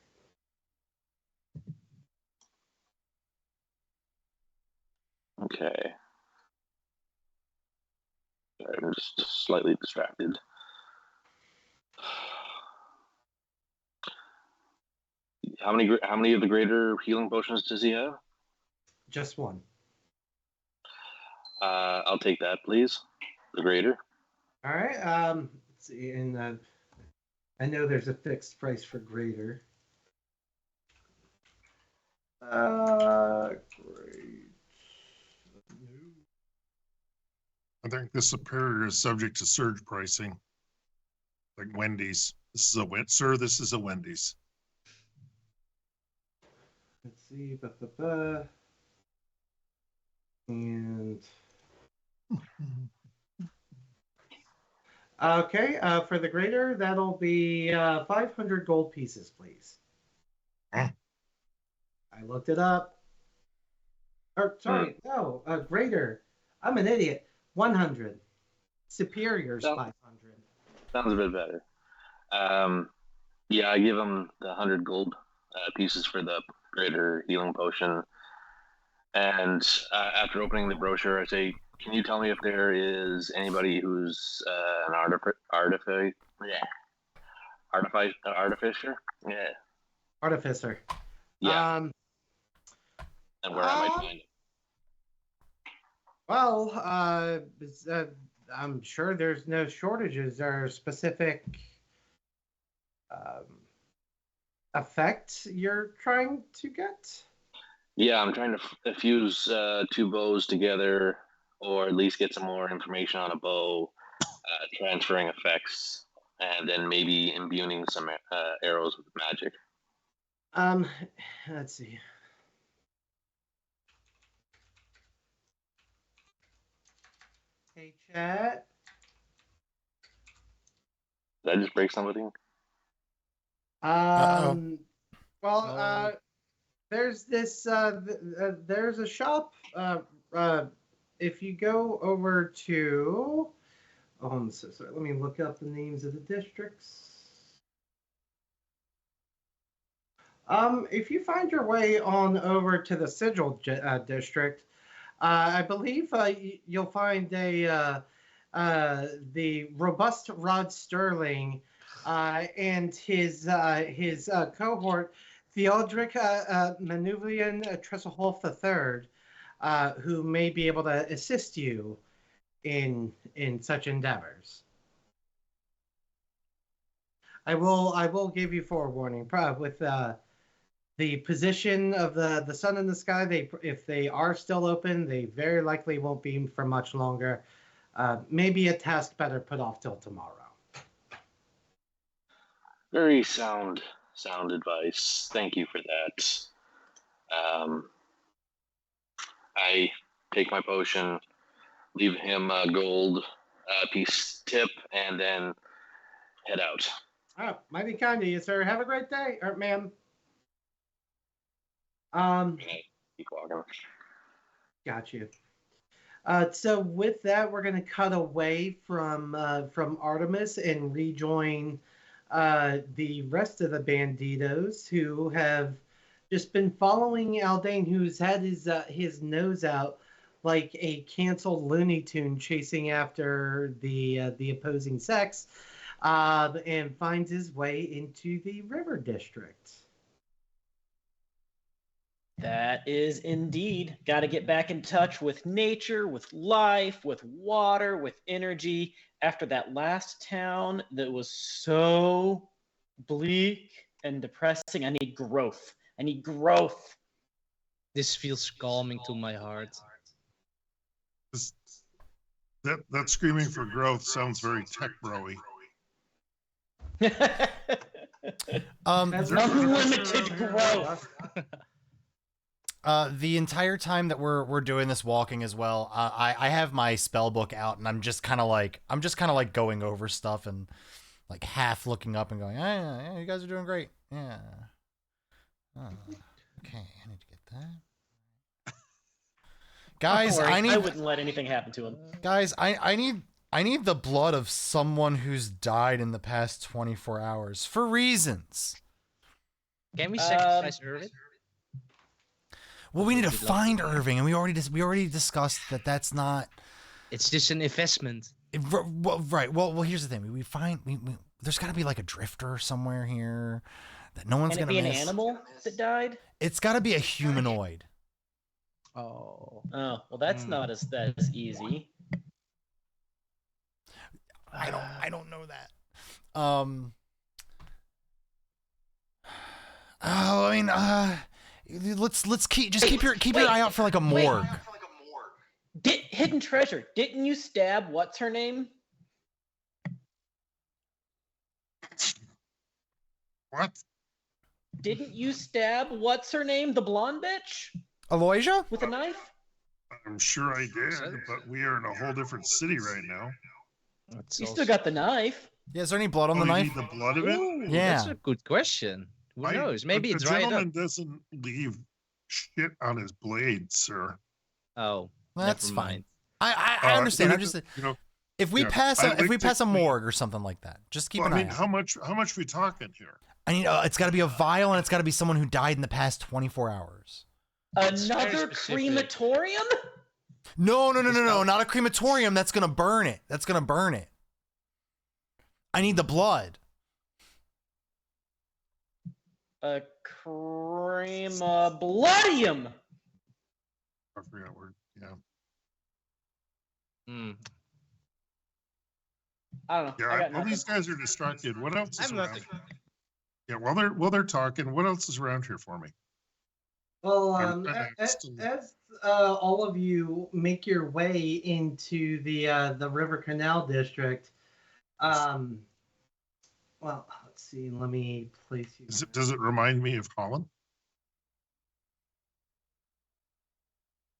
Okay. Sorry, I'm just slightly distracted. How many of the greater healing potions does he have? Just 1. I'll take that, please. The greater. All right. Let's see. And I know there's a fixed price for greater. Great. I think the superior is subject to surge pricing, like Wendy's. This is a Wendy's. Let's see. And okay, for the greater, that'll be 500 gold pieces, please. Huh? I looked it up. Or sorry, no, greater. I'm an idiot. 100. Superior's 500. Sounds a bit better. Yeah, I give him the 100 gold pieces for the greater healing potion. And after opening the brochure, I say, can you tell me if there is anybody who's an artificer? Yeah. Artificer. Yeah. And where I might find it. Well, I'm sure there's no shortages or specific effect you're trying to get. Yeah, I'm trying to fuse 2 bows together, or at least get some more information on a bow, transferring effects, and then maybe imbuing some arrows with magic. Let's see. Hey, chat. Did I just break something? Well, there's this. There's a shop. If you go over to, So sorry. Let me look up the names of the districts. If you find your way on over to the Sigil district, I believe you'll find the robust Rod Sterling and his cohort, Theodric Manuvian Tresselholf III, who may be able to assist you in such endeavors. I will give you forewarning. With the position of the sun in the sky, if they are still open, they very likely won't be for much longer. Maybe a task better put off till tomorrow. Very sound advice. Thank you for that. I take my potion, leave him a gold piece tip, and then head out. Oh, mighty kind of you, sir. Have a great day, or ma'am. Keep walking. Got you. So with that, we're going to cut away from Artemis and rejoin the rest of the Banditoes who have just been following Aldane, who's had his nose out like a canceled Looney Tune chasing after the opposing sex, and finds his way into the River District. That is indeed. Got to get back in touch with nature, with life, with water, with energy. After that last town that was so bleak and depressing, I need growth. I need growth. This feels calming to my heart. That screaming for growth sounds very tech bro-y. Unlimited growth. The entire time that we're doing this walking as well, I have my spell book out and I'm just kind of like going over stuff and like half looking up and going, yeah, you guys are doing great. Yeah. Oh, okay, I need to get that. Guys, I wouldn't let anything happen to him. Guys, I need the blood of someone who's died in the past 24 hours for reasons. Can we sacrifice Irvin? Well, we need to find Irving, and we already discussed that that's not. It's just an investment. Right. Well, here's the thing. We there's got to be like a drifter somewhere here that no one's gonna miss. Can it be an animal that died? It's got to be a humanoid. Oh, well, that's not as easy. I don't know that. Let's keep your eye out for like a morgue. Hidden treasure. Didn't you stab what's her name? What? Didn't you stab what's her name, the blonde bitch, Aloysia? with a knife? I'm sure I did, but we are in a whole different city right now. You still got the knife. Yeah, is there any blood on the You knife? need the blood of it? Ooh, Yeah. That's a good question. Who knows? Maybe the it's dried gentleman up. doesn't leave shit on his blade, sir. Oh, That's never fine. mind. I understand. I'm just if we yeah, pass I like a to- morgue or something like that, just keep an eye out. how much we talking here? I need it's got to be a vial and it's got to be someone who died in the past 24 hours. It's very Another specific. crematorium? No, not a crematorium. That's gonna burn it. I need the blood. A crema-bloodium. I forgot where. Yeah. I don't know. Yeah. I got While nothing. these guys are distracted, what else is I'm around? nothing. Yeah. While they're talking, what else is around here for me? Well, as all of you make your way into the River Canal District, well, let's see. Let me place you. Does it remind me of Holland?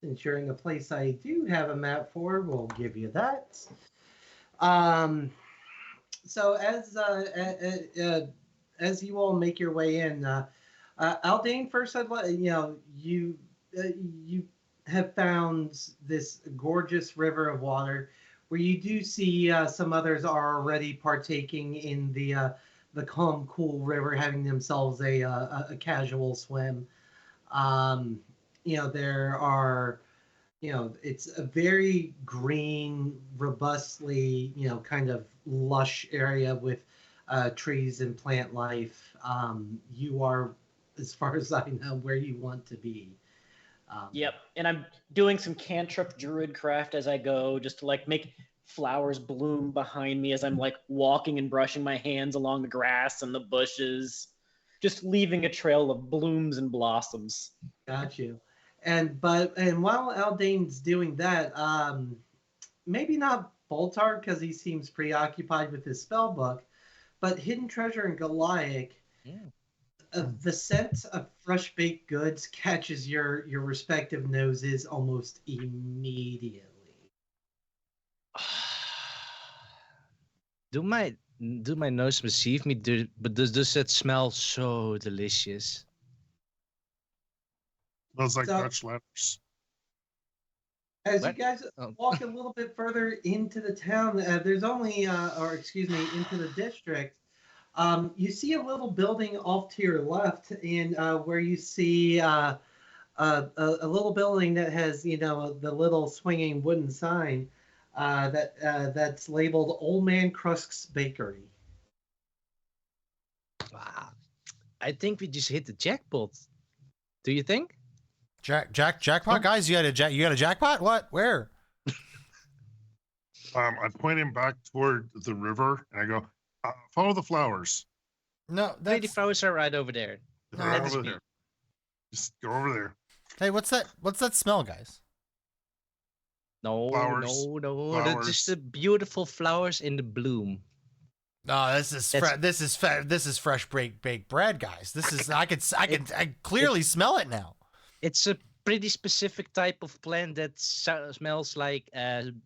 Ensuring a place I do have a map for, we'll give you that. So as you all make your way in, Aldane, first I'd let you have found this gorgeous river of water where you do see some others are already partaking in the calm, cool river, having themselves a casual swim. There are, it's a very green, robustly, kind of lush area with trees and plant life. You are, as far as I know, where you want to be. Yep, and I'm doing some cantrip druid craft as I go, just to like make flowers bloom behind me as I'm like walking and brushing my hands along the grass and the bushes, just leaving a trail of blooms and blossoms. Got you. And while Aldane's doing that, maybe not Boltar because he seems preoccupied with his spell book, but Hidden Treasure and Goliath. The scent of fresh baked goods catches your respective noses almost immediately. Do my nose deceive me? But does that smell so delicious? Smells like So- Dutch letters. As What? you guys walk a little bit further into the town, there's only, into the district. You see a little building off to your left, and where you see a little building that has, the little swinging wooden sign that's labeled Old Man Krusk's Bakery. Wow. I think we just hit the jackpot. Do you think? Jackpot, guys. You got a jackpot? What? Where? I point him back toward the river, and I go, follow the flowers. No, Lady that's. flowers are right over there. They're That is over me. there. Just go over there. Hey, what's that? What's that smell, guys? No, Flowers. no. That's just the beautiful flowers in the bloom. No, this is this is fresh baked bread, guys. This is I clearly smell it now. It's a pretty specific type of plant that smells like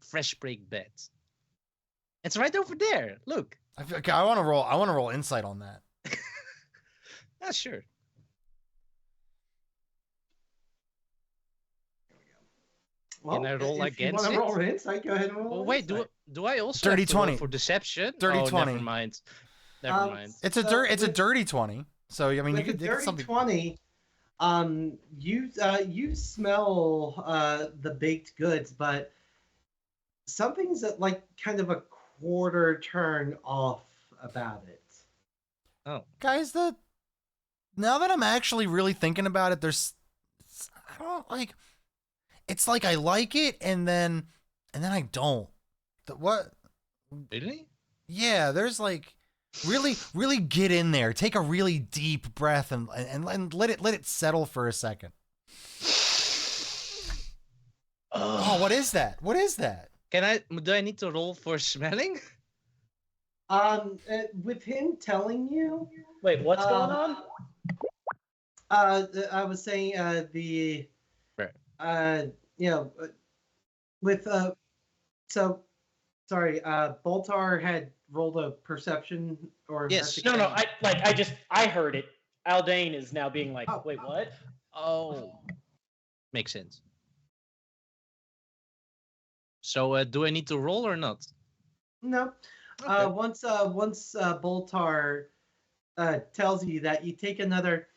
fresh baked bread. It's right over there. Look. Okay, I want to roll insight on that. Ah, sure. Well, I roll if against you it? want to roll insight, go ahead and roll. Oh wait, insight. do I also Dirty have to roll 20. for deception? Dirty oh, 20. Never mind. Never mind. It's a dirty 20. So I mean, you With could the it's dirty something. 20. You smell the baked goods, but something's at like kind of a quarter turn off about it. Oh, Guys, now that I'm actually really thinking about it, I don't like. It's like I like it, and then I don't. What? really? Yeah, there's like really get in there. Take a really deep breath and let it settle for a second. Oh, what is that? What is that? Do I need to roll for smelling? With him telling you, Wait, what's going on? I was saying Right. so sorry, Boltar had rolled a perception or Yes. No, I heard it. Aldane is now being like, Oh. wait, what? Oh, makes sense. So, do I need to roll or not? No. Okay. Once Boltar tells you that, you take another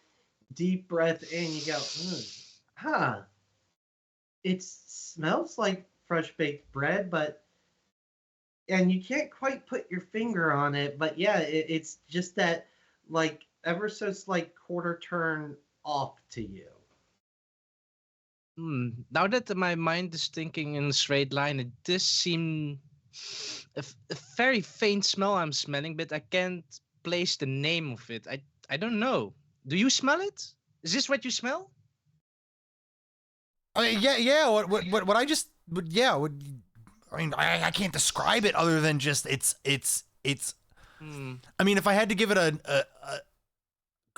deep breath in. You go, huh? It smells like fresh baked bread, and you can't quite put your finger on it. But yeah, it's just that like ever so slight quarter turn off to you. Now that my mind is thinking in a straight line, it does seem a very faint smell I'm smelling, but I can't place the name of it. I don't know. Do you smell it? Is this what you smell? I mean, yeah. What I just, yeah. I mean, I can't describe it other than just it's. I mean, if I had to give it a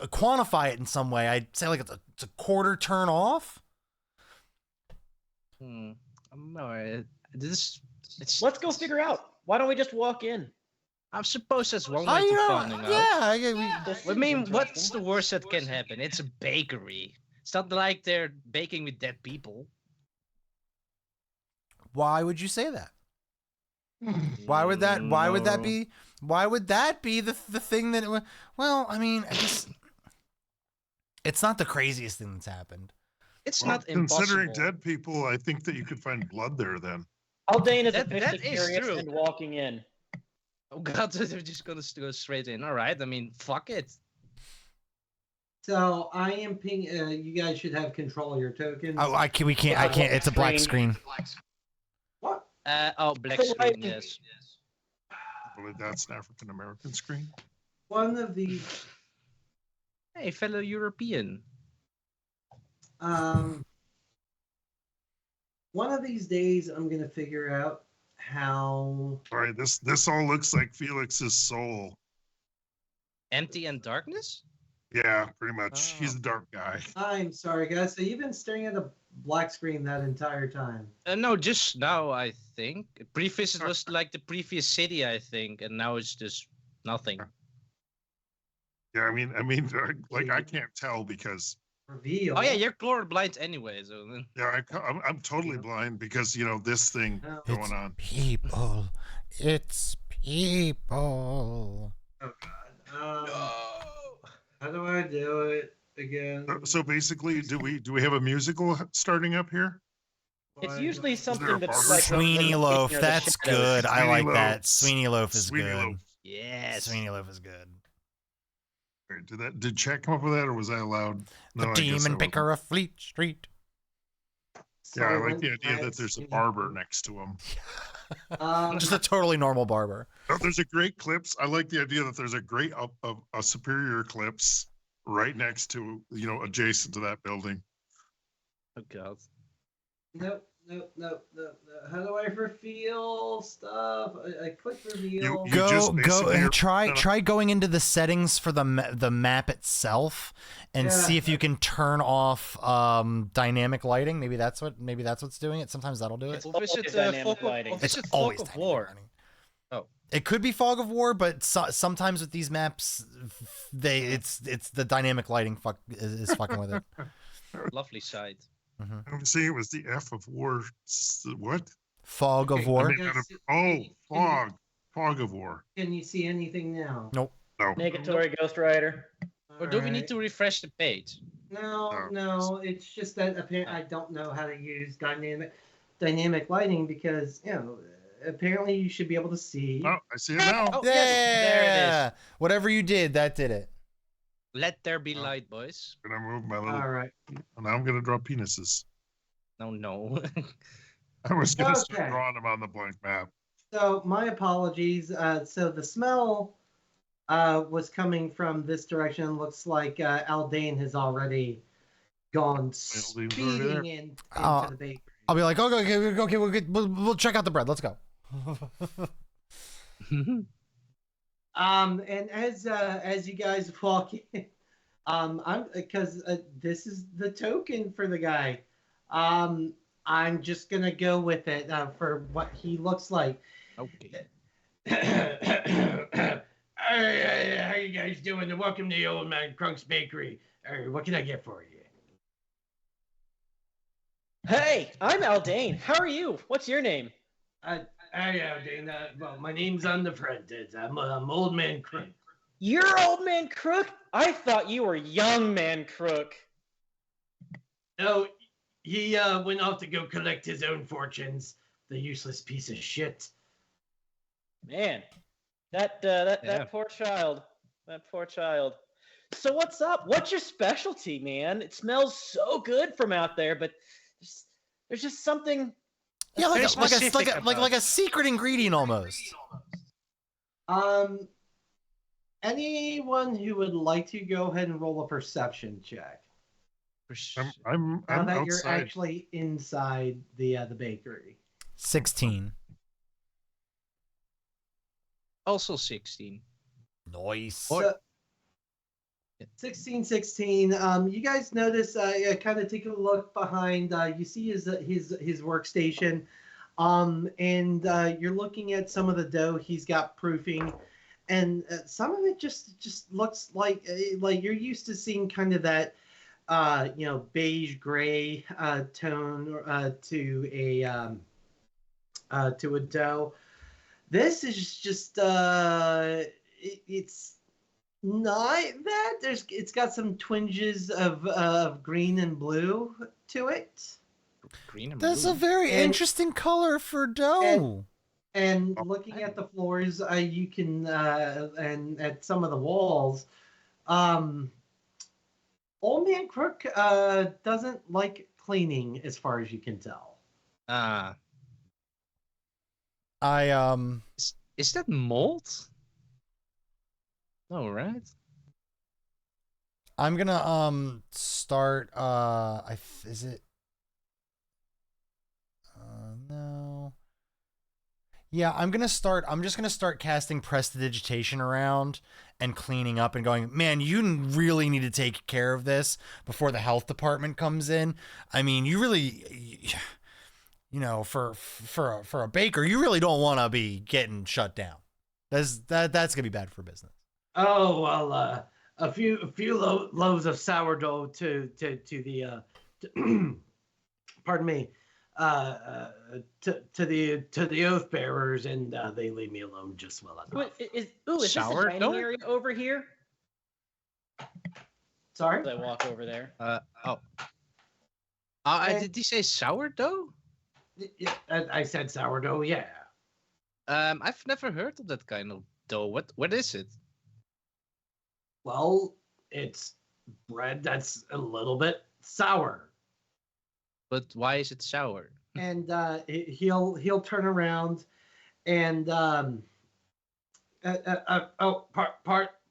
quantify it in some way, I'd say like it's a quarter turn off. No, it's. Let's go figure out. Why don't we just walk in? I suppose that's one way to finding out. Yeah. I mean, what's the worst that can happen? It's a bakery. It's not like they're baking with dead people. Why would you say that? Why would that? Why would that No. be? Why would that be the thing that? Well, I mean, I just, it's not the craziest thing that's happened. It's Well, not impossible. considering dead people, I think that you could find blood there then. Aldane is That officially is curious true. and walking in. Oh god, they're just gonna go straight in. All right, I mean, fuck it. So I am ping. You guys should have control of your tokens. Oh, we can't. I can't. It's a black screen. What? Black So, screen, like- yes. I believe that's an African American screen. One of the Hey, fellow European. one of these days I'm gonna figure out how. All right, this all looks like Felix's soul. Empty and darkness? Yeah, pretty much. Oh. He's the dark guy. I'm sorry, guys. So you've been staring at a black screen that entire time. No, just now, I think. Previous, it was like the previous city, I think, and now it's just nothing. Yeah, I mean, like I can't tell because Reveal. Oh yeah, you're colorblind anyway, so then. yeah, I'm totally blind because this thing No. going on. People. It's people. Oh God. How do I do it again? So basically, do we have a musical starting up here? It's Why- usually there a something that's barber like shop? Sweeney Loaf. near the That's shadows. good. I Sweeney like Loaf. that. Sweeney Loaf is Sweeney good. Loaf. Yes. Sweeney Loaf is good. Wait, did Chet come up with that, or was I allowed? The No, I guess I demon wasn't. picker of Fleet Street. Yeah, I like Silent the idea that Nights, there's a you know. barber next to him. Just a totally normal barber. Oh, there's a great clips. I like the idea that there's a great a superior clips right next to adjacent to that building. Oh god. Nope. How do I reveal stuff? I click reveal. You Go just basically are- try going into the settings for the map itself and Yeah. see if you can turn off dynamic lighting. Maybe that's what's doing it. Sometimes that'll do it. It's Or visit always dynamic Fog of- lighting. or It's visit always Fog of dynamic War. lighting. Oh. It could be Fog of War, but sometimes with these maps, it's the dynamic lighting is fucking with it. Lovely sight. I'm saying it was the F of war. What? Fog of Okay, War. I mean, fog of war. Can you see anything now? No. Negatory Ghost Rider. Or do we need Alright. to refresh the page? No. It's just that apparently I don't know how to use dynamic lighting because apparently you should be able to see. Oh, I see it now. Oh, Yeah. yes, there it Whatever you did, that did it. is. Let there be light, boys. I'm gonna move my little. All right. Now I'm gonna draw penises. No. I was gonna start Okay. drawing them on the blank map. So my apologies. So the smell was coming from this direction. Looks like Aldane has already gone Aldane's already speeding into the bakery. I'll be like, okay, we're good. We'll check out the bread. Let's go. And as you guys walk in, I'm because this is the token for the guy. I'm just gonna go with it for what he looks like. Okay. Hey, how you guys doing? Welcome to the Old Man Crunk's Bakery. What can I get for you? Hey, I'm Aldane. How are you? What's your name? Well, my name's on the front. I'm Old Man Crunk. You're Old Man Crook? I thought you were Young Man Crook. No, he went off to go collect his own fortunes. The useless piece of shit. Man, that Yeah. poor child. That poor child. So what's up? What's your specialty, man? It smells so good from out there, but there's just something. Yeah, Very like specific a secret ingredient almost. Anyone who would like to go ahead and roll a perception check. I'm Now that you're outside. actually inside the bakery. 16. Also 16. Nice. So, 16. You guys notice? Kind of take a look behind. You see his workstation, and you're looking at some of the dough he's got proofing, and some of it just looks like you're used to seeing kind of that, beige gray tone to a dough. This is just it's not that. It's got some twinges of green and blue to it. Green and That's blue. a very And- interesting color for dough. And looking at the floors, you can and at some of the walls, Old Man Crook doesn't like cleaning, as far as you can tell. Ah, I is that mold? Oh, right. I'm gonna start is it no. Yeah, I'm just gonna start casting prestidigitation around and cleaning up and going, man, you really need to take care of this before the health department comes in. I mean, you really, you know, for a baker, you really don't want to be getting shut down. That's gonna be bad for business. Oh well, a few loaves of sourdough to the pardon me, to the oath bearers, and they leave me alone just well enough. What, is this a Sourdough? dining area over here? Sorry. As I walk over there. Oh. And- Did you say sourdough? Yeah, I said sourdough. Yeah. I've never heard of that kind of dough. What is it? Well, it's bread that's a little bit sour. But why is it sour? And he'll turn around and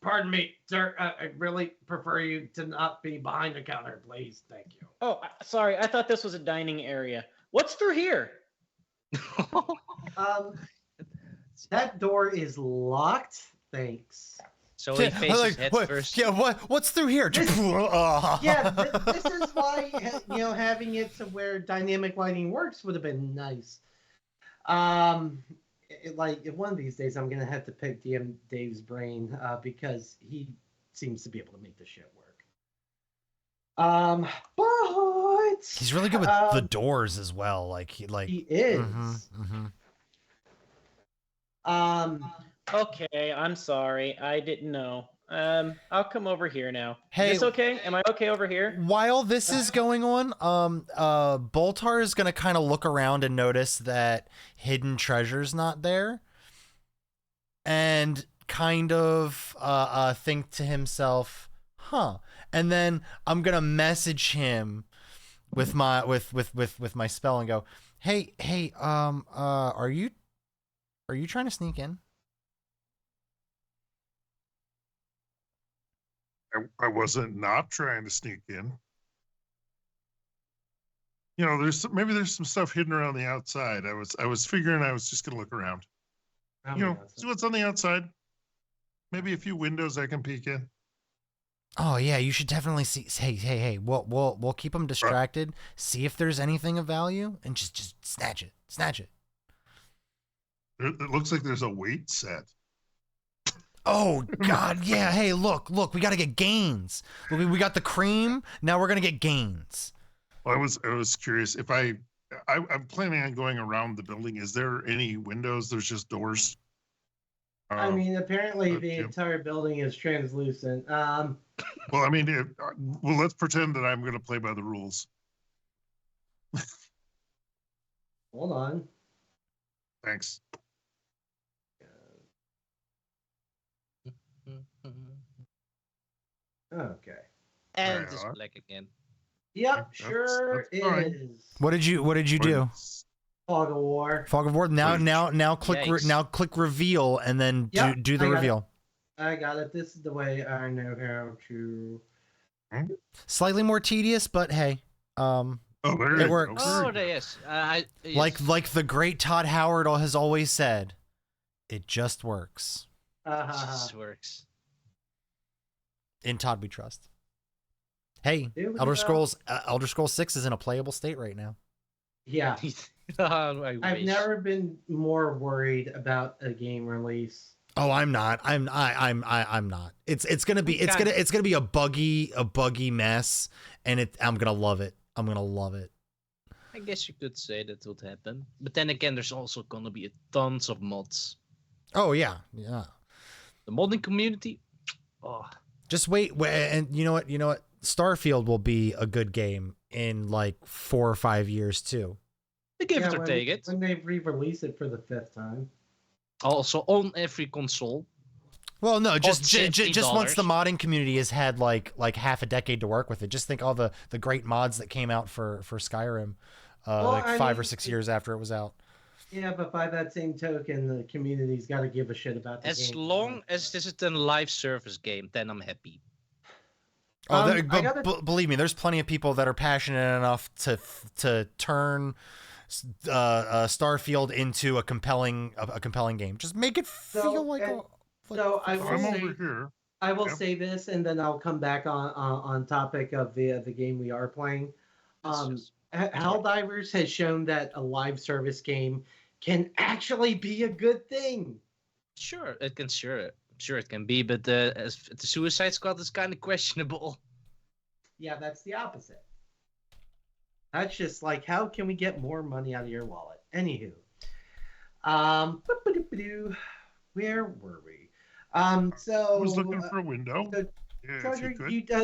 pardon me, sir. I really prefer you to not be behind the counter, please. Thank you. Oh, sorry. I thought this was a dining area. What's through here? That door is locked. Thanks. So he faces head what, first. yeah, what's through here? Yeah, this is why having it to where dynamic lighting works would have been nice. Like if one of these days I'm gonna have to pick DM Dave's brain because he seems to be able to make this shit work. But He's really good with the doors as well. Like he is. Okay, I'm sorry. I didn't know. I'll come over here now. Hey- Is this okay? Am I okay over here? While this is going on, Boltar is gonna kind of look around and notice that hidden treasure's not there, and kind of think to himself, "Huh." And then I'm gonna message him with my with my spell and go, "Hey, are you trying to sneak in?" I wasn't not trying to sneak in. You know, maybe there's some stuff hidden around the outside. I was figuring I was just gonna look around. You know, see what's on the outside. Maybe a few windows I can peek in. Oh yeah, you should definitely see. Hey, we'll keep them distracted. See if there's anything of value, and just snatch it. It looks like there's a weight set. Oh God, yeah. Hey, look, we gotta get gains. We got the cream. Now we're gonna get gains. Well, I was curious if I'm planning on going around the building. Is there any windows? There's just doors. I mean, apparently the yeah. entire building is translucent. Well, I mean, well, let's pretend that I'm going to play by the rules. Hold on. Thanks. Okay. And There you it's are. black again. Yep, That's sure fine. is. What did you do? Fog of War. Fog of War. Now click Yikes. click reveal and then Yep, do the I got it. reveal. I got it. This is the way I know how to. Slightly more tedious, but hey, Oh, there It you go. works. Oh, yes. Yes. like the great Todd Howard has always said, it just works. This works. In Todd we trust. Hey, Here we Elder go. Scrolls 6 is in a playable state right now. Yeah. I I've wish. never been more worried about a game release. Oh, I'm not. I'm not. It's gonna be a buggy mess, and I'm gonna love it. I'm gonna love it. I guess you could say that would happen. But then again, there's also gonna be tons of mods. Oh yeah, yeah. The modding community. Oh, Just wait, and you know what? You know what? Starfield will be a good game in like 4 or 5 years too. they give it or take it. When they re-release it for the 5th time. Also on every console. Well, no, just $60. once the modding community has had like half a decade to work with it. Just think all the great mods that came out for Skyrim, like 5 or 6 years after it was out. Yeah, but by that same token, the community's got to give a shit about the game. As long as this is a live service game, then I'm happy. Oh, believe me, there's plenty of people that are passionate enough to turn Starfield into a compelling game. Just make it feel like a. So I I'm over here. I will say this, and then I'll come back on topic of the game we are playing. Helldivers has shown that a live service game can actually be a good thing. Sure, it can. Sure it can be, but the Suicide Squad is kind of questionable. Yeah, that's the opposite. That's just like, how can we get more money out of your wallet? Anywho, where were we? So I was looking for a window.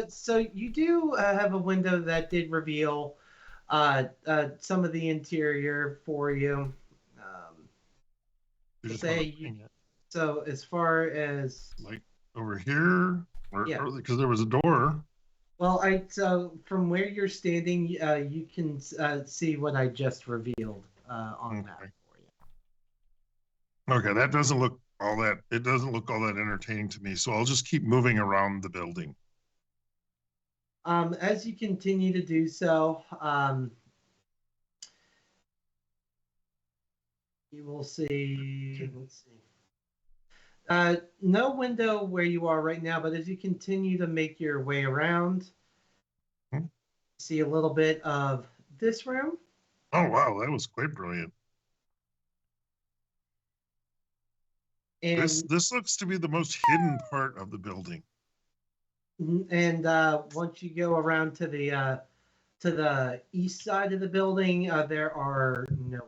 So you do have a window that did reveal some of the interior for you. So as far as like over here, Yeah. because there was a door. well, so from where you're standing, you can see what I just revealed on that for you. Okay, that doesn't look all that. It doesn't look all that entertaining to me. So I'll just keep moving around the building. As you continue to do so, you will see. Let's see. No window where you are right now, but as you continue to make your way around, see a little bit of this room. Oh wow, that was quite brilliant. And This looks to be the most hidden part of the building. once you go around to the east side of the building, there are no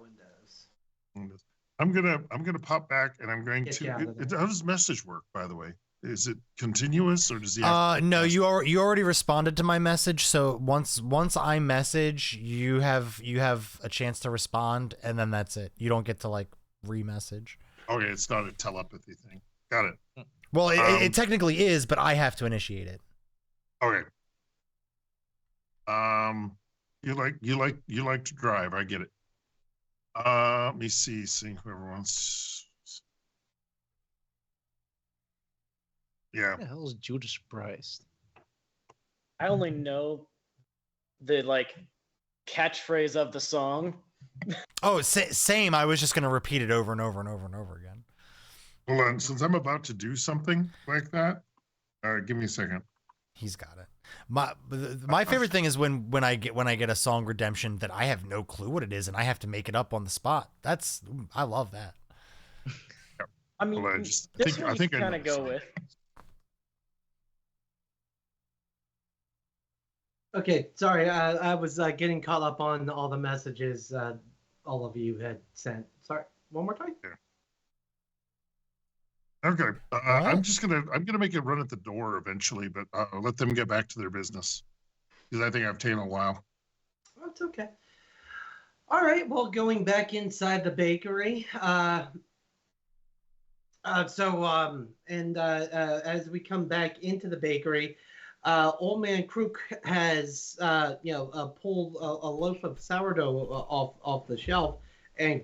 windows. I'm gonna pop back, and I'm going Get you out of to. there. How does message work, by the way? Is it continuous, or does he? No, you already responded to my message. So once I message, you have a chance to respond, and then that's it. You don't get to like re-message. Okay, it's not a telepathy thing. Got it. Well, it technically is, but I have to initiate it. Okay. You like to drive. I get it. Let me see whoever wants. Yeah. What the hell is Judas Priest? I only know the like catchphrase of the song. Oh, same. I was just gonna repeat it over and over and over and over again. Hold on, since I'm about to do something like that, give me a second. He's got it. My favorite thing is when I get a song redemption that I have no clue what it is and I have to make it up on the spot. I love that. I mean, Well, I think kind of go with. Okay, sorry, I was getting caught up on all the messages all of you had sent. Sorry, one more time. Okay, I'm gonna make it run at the door eventually, but let them get back to their business because I think I've taken a while. That's okay. All right, well, going back inside the bakery. As we come back into the bakery, Old Man Crook has pulled a loaf of sourdough off the shelf and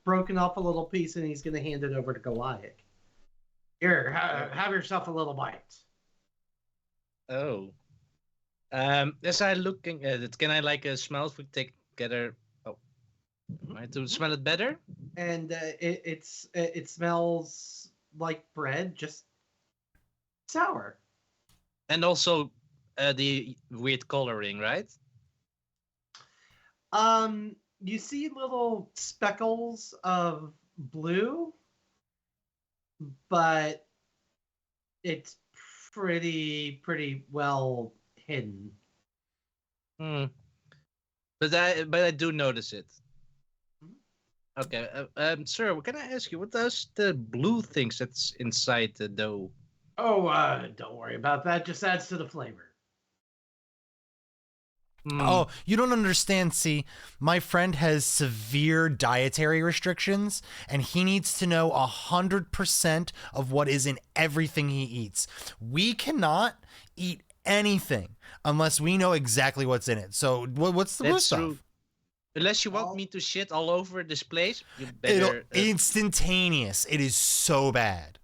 broken off a little piece, and he's going to hand it over to Goliath. Here, have yourself a little bite. Oh. As I looking at it, can I smell if we take together? Oh, right, to smell it better. And it smells like bread, just sour. And also, the weird coloring, right? You see little speckles of blue, but it's pretty well hidden. But I do notice it. Okay, sir, can I ask you what does the blue things that's inside the dough? Oh, don't worry about that. Just adds to the flavor. Oh, you don't understand. See, my friend has severe dietary restrictions, and he needs to know 100% of what is in everything he eats. We cannot eat anything unless we know exactly what's in it. So, what's the blue That's stuff? true. Unless you want me to shit all over this place, you It'll better. instantaneous. It is so bad.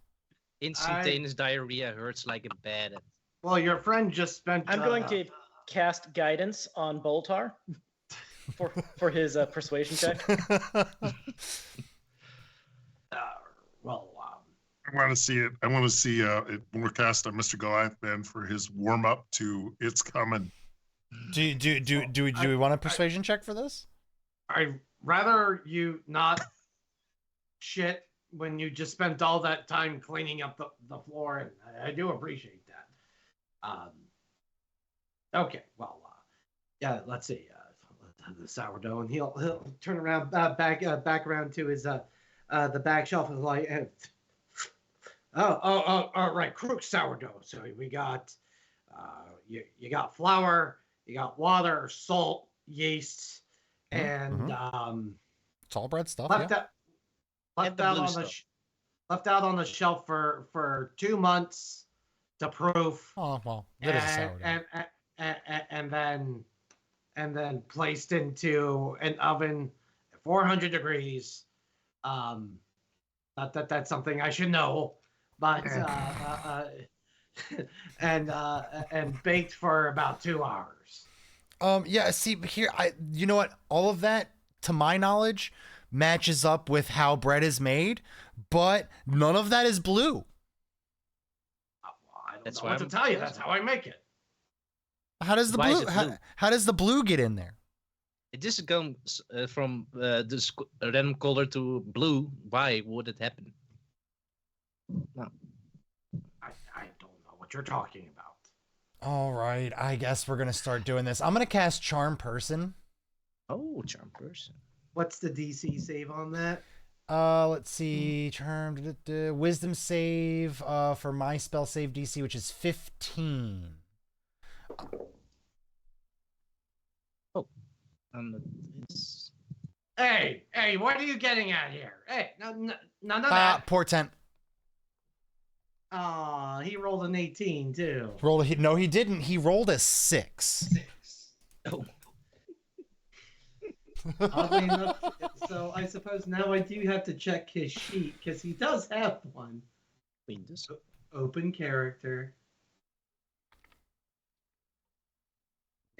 Instantaneous diarrhea hurts like a bad. Well, your friend just spent. I'm going to cast guidance on Boltar for his persuasion check. Well, I want to see it. I want to see it more cast on Mr. Goliath Man for his warm up to "It's Coming." Do we want a persuasion check for this? I'd rather you not shit when you just spent all that time cleaning up the floor, and I do appreciate that. Okay, well, yeah, let's see. The sourdough, and he'll turn around back around to his the back shelf and like, all right, crook sourdough. So we got you got flour, you got water, salt, yeast, and it's all bread stuff. left Yeah. Left out on the shelf for 2 months to proof. Oh well, that is a sourdough. And then placed into an oven at 400 degrees. Not that that's something I should know, but and baked for about 2 hours. Yeah, see here, you know what? All of that, to my knowledge, matches up with how bread is made, but none of that is blue. I don't know what to tell you. That's how I make it. How does the Why is blue? it blue? How does the blue get in there? It just comes from this random color to blue. Why would it happen? No. I don't know what you're talking about. All right, I guess we're gonna start doing this. I'm gonna cast Charm Person. Oh, charm person. What's the DC save on that? Let's see, Charm, Wisdom save, for my spell save DC, which is 15. Oh, it's... Hey, what are you getting at here? Hey, none of that. Portent. He rolled an 18 too. No, he didn't. He rolled a 6. Oh. Oddly enough, so I suppose now I do have to check his sheet because he does have one. Windows. Open character.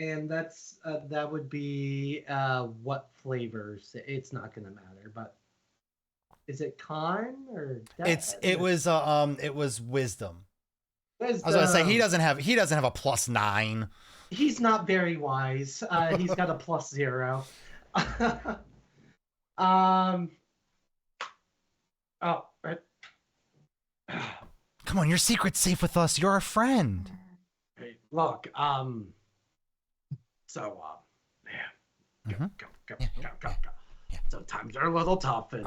And that's that would be what flavors? It's not gonna matter, but is it con or It was wisdom. I was gonna say he doesn't have a +9. He's not very wise. He's got a +0. Oh, right. Come on, your secret's safe with us. You're our friend. Hey, look, so, Mhm. go. Yeah. So times are a little tough, and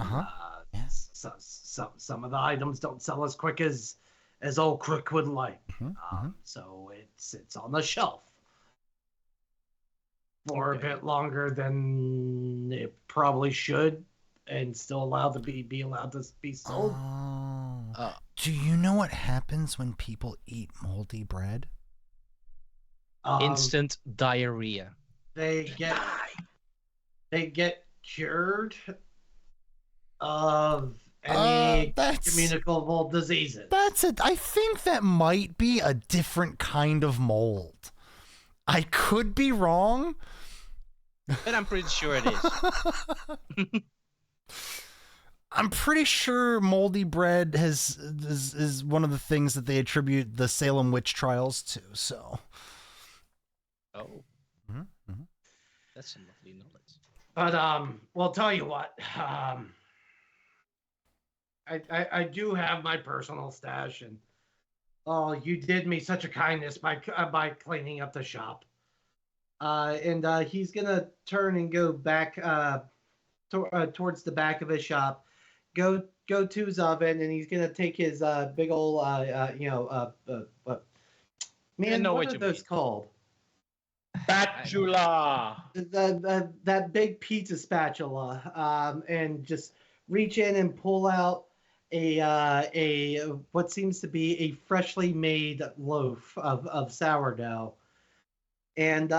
Yeah. some of the items don't sell as quick as old Crook would like. Mhm. So it sits on the shelf for Okay. a bit longer than it probably should, and still allowed to be allowed to be sold. Oh. Do you know what happens when people eat moldy bread? Instant diarrhea. They get cured of any That's- communicable diseases. That's it. I think that might be a different kind of mold. I could be wrong. But I'm pretty sure it is. I'm pretty sure moldy bread is one of the things that they attribute the Salem witch trials to. So, Oh, Mhm. that's some lovely knowledge. But well, tell you what, I do have my personal stash, and oh, you did me such a kindness by cleaning up the shop. And he's gonna turn and go back towards the back of his shop, go to his oven, and he's gonna take his big old man, know what what are you those mean. called? Spatula. That big pizza spatula, and just reach in and pull out a what seems to be a freshly made loaf of sourdough, and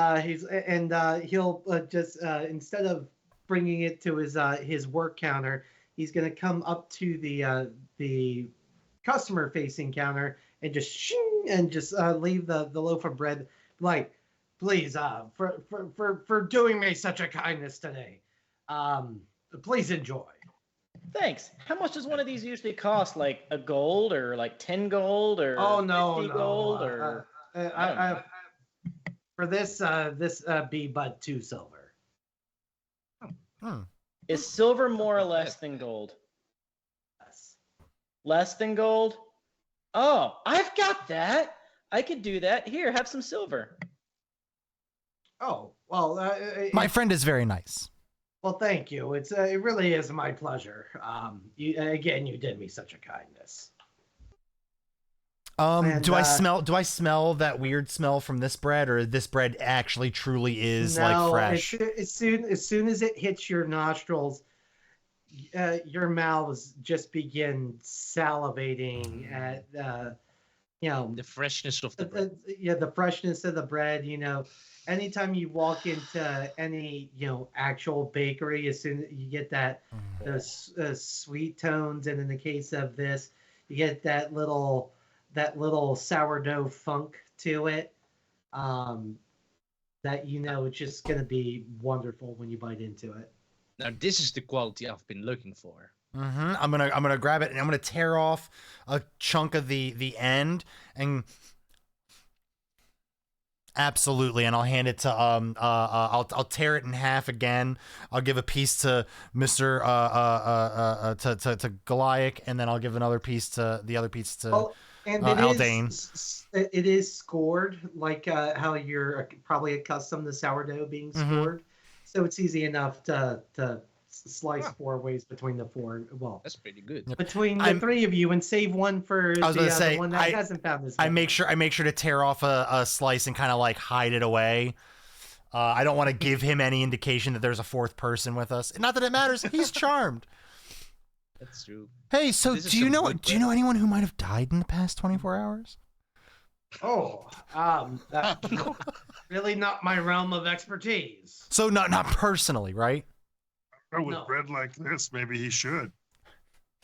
he'll just instead of bringing it to his work counter, he's gonna come up to the customer facing counter and just shing, and just leave the loaf of bread, like, please, for doing me such a kindness today, please enjoy. Thanks. How much does one of these usually cost? Like a gold, or like 10 gold, or Oh no, 50 no. gold, or For this be but 2 silver. is silver more or less than gold? Yes. Less than gold? Oh, I've got that. I could do that. Here, have some silver. Oh well, My friend is very nice. well, thank you. It really is my pleasure. You did me such a kindness. And, Do I smell that weird smell from this bread, or this bread actually truly is like fresh? As soon as it hits your nostrils, your mouths just begin salivating at The freshness of the bread. the freshness of the bread. Anytime you walk into any actual bakery, as soon as you get those sweet tones, and in the case of this, you get that little sourdough funk to it. That it's just gonna be wonderful when you bite into it. Now this is the quality I've been looking for. I'm gonna grab it, and I'm gonna tear off a chunk of the end, and absolutely, and I'll hand it to I'll tear it in half again. I'll give a piece to Mr. To Goliath, and then I'll give another piece to And Aldane. it is scored like how you're probably accustomed to sourdough being scored. So it's easy enough to slice 4 ways between the 4. Well, That's pretty good. between the 3 of you, and save one for I was gonna say, the one that hasn't found this. I make sure to tear off a slice and kind of like hide it away. I don't want to give him any indication that there's a 4th person with us. Not that it matters. He's charmed. That's true. Hey, so This is do you some know good anyone who might have died in the past 24 hours? Oh, really not my realm of expertise. So not personally, right? Oh, with No. bread like this, maybe he should.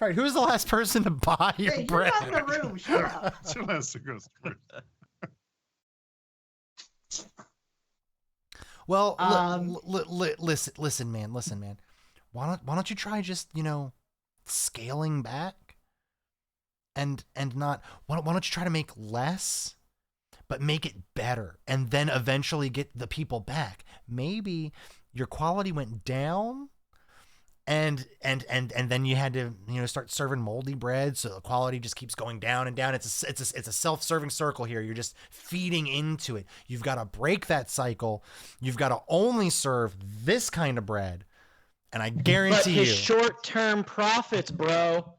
Right. Who's the last person to buy your Hey, bread? you're not in the room. Shut up. Still has to go through. Well, listen, man. Why don't you try just scaling back, and not why don't you try to make less, but make it better, and then eventually get the people back. Maybe your quality went down, and then you had to start serving moldy bread, so the quality just keeps going down and down. It's a self-serving circle here. You're just feeding into it. You've got to break that cycle. You've got to only serve this kind of bread, and I guarantee But his you. short-term profits, bro.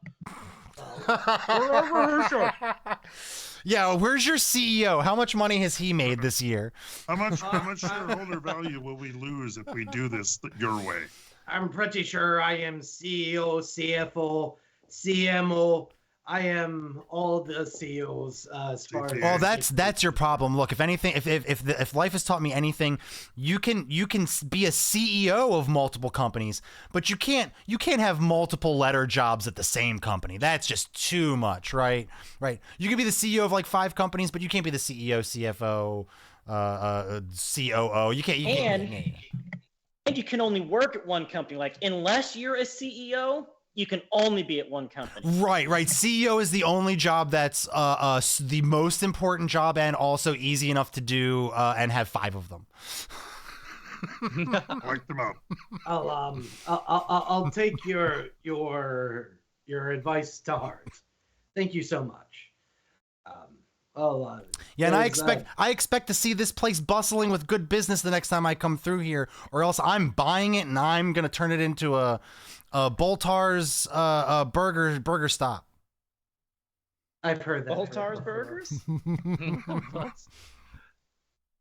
Yeah, where's your CEO? How much money has he made this year? How much shareholder value will we lose if we do this your way? I'm pretty sure I am CEO, CFO, CMO. I am all the CEOs as far as. Well, that's your problem. Look, if anything, if life has taught me anything, you can be a CEO of multiple companies, but you can't have multiple letter jobs at the same company. That's just too much, right? Right. You can be the CEO of like 5 companies, but you can't be the CEO, CFO, COO. You can't. And you can only work at one company. Like, unless you're a CEO, you can only be at one company. Right. CEO is the only job that's the most important job, and also easy enough to do, and have 5 of them. Like them up. I'll take your advice to heart. Thank you so much. Yeah, and there's, I expect to see this place bustling with good business the next time I come through here, or else I'm buying it and I'm gonna turn it into a Boltar's burger stop. I've heard that. Boltar's Burgers?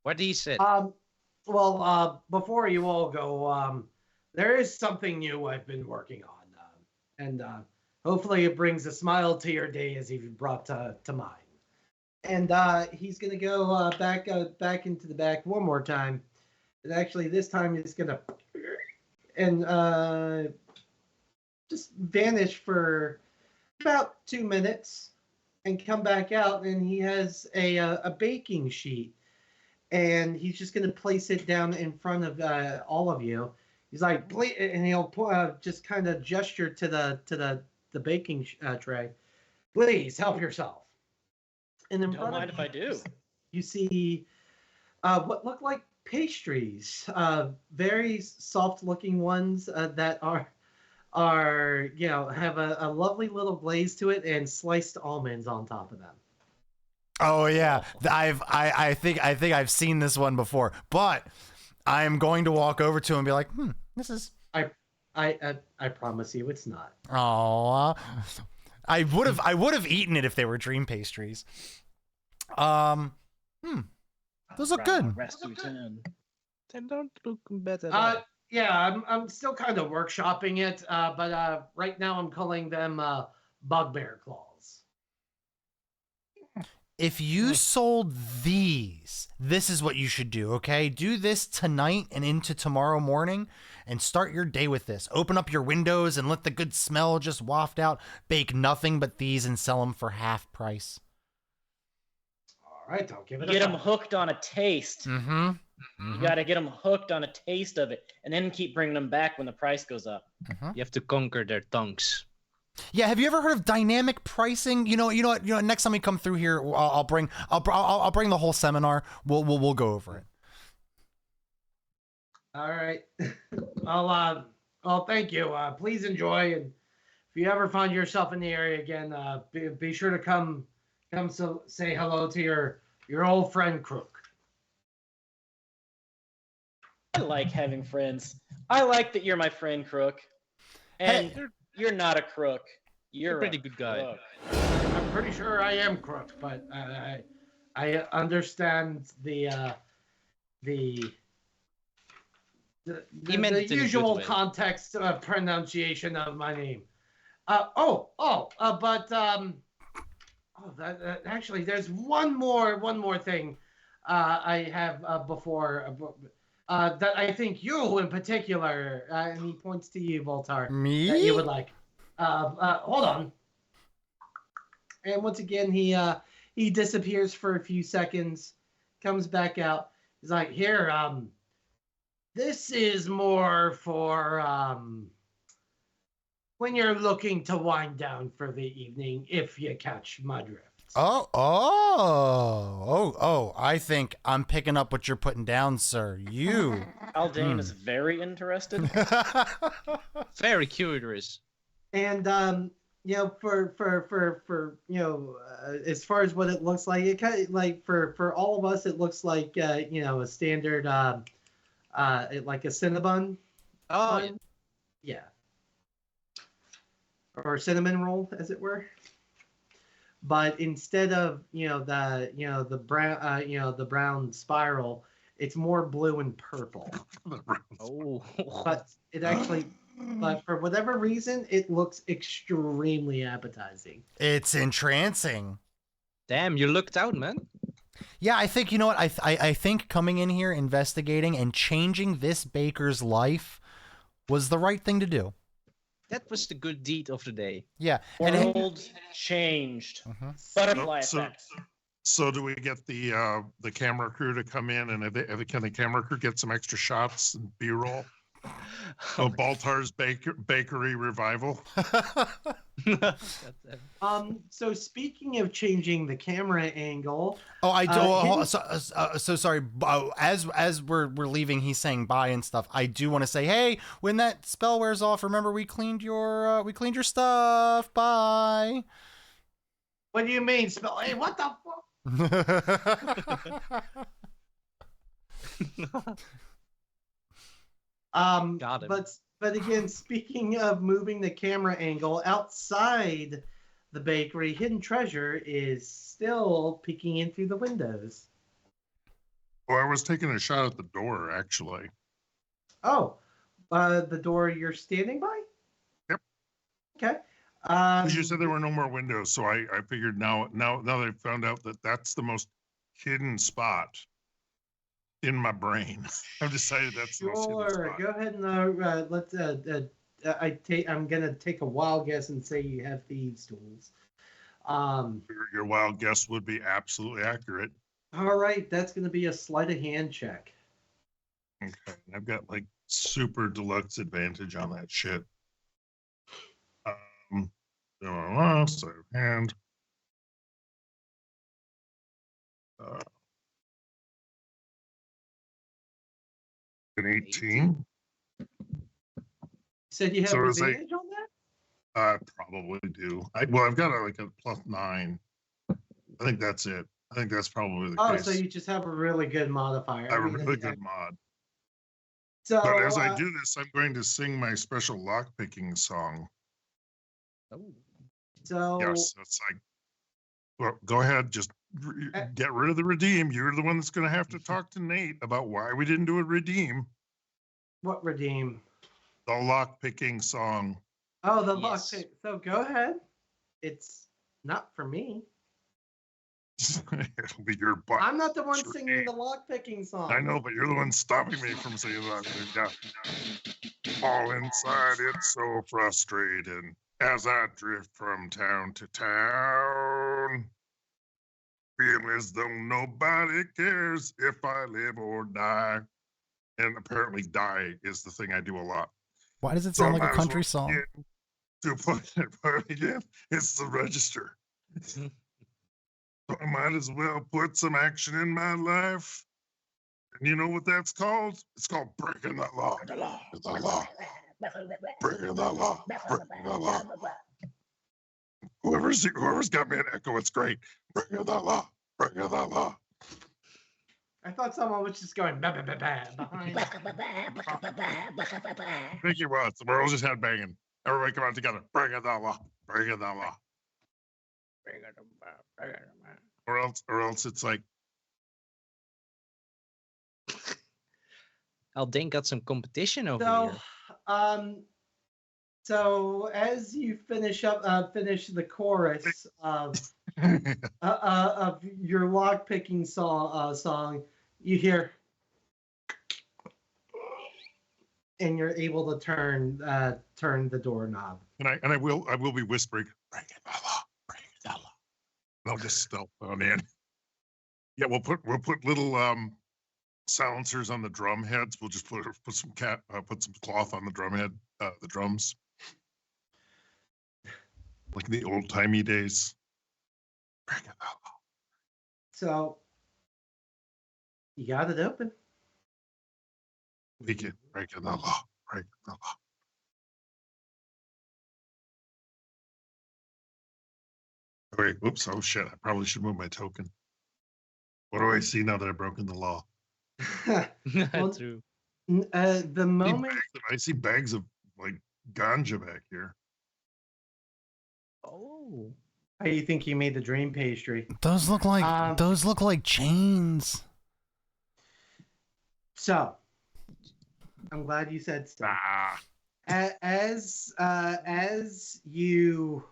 What he said. Before you all go, there is something new I've been working on, and hopefully it brings a smile to your day as you've brought to mine. And he's gonna go back into the back one more time, and actually this time he's gonna just vanish for about 2 minutes, and come back out, and he has a baking sheet. And he's just going to place it down in front of all of you. He's like, and he'll just kind of gesture to the baking tray. Please help yourself. And in Don't front mind of if I do. you see what look like pastries, very soft-looking ones that are have a lovely little glaze to it and sliced almonds on top of them. Oh yeah, I think I've seen this one before, but I'm going to walk over to him and be like, this is. I promise you, it's not. Aw, I would have eaten it if they were dream pastries. Those look good. They don't look bad at all. Yeah, I'm still kind of workshopping it, but right now I'm calling them bugbear claws. If you sold these, this is what you should do, okay? Do this tonight and into tomorrow morning and start your day with this. Open up your windows and let the good smell just waft out. Bake nothing but these and sell them for half price. All right, I'll give it Get a them hooked on a taste. Mm-hmm. You got to get them hooked on a taste of it, and then keep bringing them back when the price goes up. You have to conquer their tongues. Yeah, have you ever heard of dynamic pricing? You know what? Next time we come through here, I'll bring the whole seminar. We'll go over it. All right. Thank you. Please enjoy, and if you ever find yourself in the area again, be sure to come say hello to your old friend Crook. I like having friends. I like that you're my friend, Crook. And you're not a crook. You're a pretty a good guy. crook. I'm pretty sure I am Crook, but I understand the usual context of pronunciation of my name. Actually, there's one more thing I have before that I think you in particular, and he points to you, Boltar, Me? that you would like. Hold on. And once again, he disappears for a few seconds, comes back out. He's like, here, this is more for when you're looking to wind down for the evening, if you catch my drift. I think I'm picking up what you're putting down, sir. You. Aldane is very interested. Very curious. And for as far as what it looks like, it kind of like for all of us, it looks like a standard like a Cinnabon. Oh yeah. Or cinnamon roll, as it were. But instead of the brown spiral, it's more blue and purple. Oh. But it actually, but for whatever reason, it looks extremely appetizing. It's entrancing. Damn, you looked out, man. Yeah, I think, you know what? I think coming in here, investigating, and changing this baker's life was the right thing to do. That was the good deed of the day. Yeah. World changed. Butterfly effect. So do we get the camera crew to come in, and can the camera crew get some extra shots and B-roll? So Baltar's bakery revival. So speaking of changing the camera angle. Oh, I do. So sorry. As we're leaving, he's saying bye and stuff. I do want to say, hey, when that spell wears off, remember we cleaned your stuff. Bye. What do you mean spell? Hey, what the fuck? Got him. But again, speaking of moving the camera angle outside the bakery, hidden treasure is still peeking in through the windows. Well, I was taking a shot at the door, actually. Oh, the door you're standing by? Yep. Okay. Because you said there were no more windows, so I figured now that I found out that that's the most hidden spot in my brain. I've decided that's the most hidden Sure. spot. Go ahead and let's. I'm gonna take a wild guess and say you have thieves' tools. Your wild guess would be absolutely accurate. All right, that's gonna be a sleight of hand check. Okay, I've got like super deluxe advantage on that shit. Sleight of hand. An 18. You said you have So it's like- advantage on that? I probably do. I've got like a +9. I think that's it. I think that's probably the Oh, case. so you just have a really good modifier. I have a mean, really good mod. So, But as I do this, I'm going to sing my special lockpicking song. So Yes, it's like, well, go ahead, just get rid of the redeem. You're the one that's going to have to talk to Nate about why we didn't do a redeem. what redeem? The lockpicking song. Oh, the Yes. lockpick. So go ahead. It's not for me. It'll be your butt. I'm not the one Sure singing ain't. the lockpicking song. I know, but you're the one stopping me from saying that. Yeah. All inside, it's so frustrating as I drift from town to town. Feel as though nobody cares if I live or die. And apparently, die is the thing I do a lot. Why does it So I sound like might a as country well song? begin to put it again. It's the register. So I might as well put some action in my life. And you know what that's called? It's called breaking the law. The law. Breaking the law. Breaking the law. Whoever's got me an echo, it's great. Breaking the law. Breaking the law. I thought someone was just going bah, bah, bah, bah, behind. Thank you, Ross. We're all just head banging. Everybody come out together. Breaking the law. Breaking the law. Or else it's like, Aldane got some competition over So, here. So as you finish the chorus of your lockpicking song, you hear, and you're able to turn the doorknob. and I will be whispering, breaking the law. Breaking the law. And I'll just stealth on in. Yeah, we'll put little silencers on the drum heads. We'll just put some cloth on the drum head, the drums, like in the old timey days. Breaking the law. So you got it open. Breaking the law. Breaking the law. Wait, whoops! Oh shit! I probably should move my token. What do I see now that I've broken the law? Well, True. The moment. I see bags of like ganja back here. Oh. How do you think you made the dream pastry? Those look like chains. So, I'm glad you said so. As you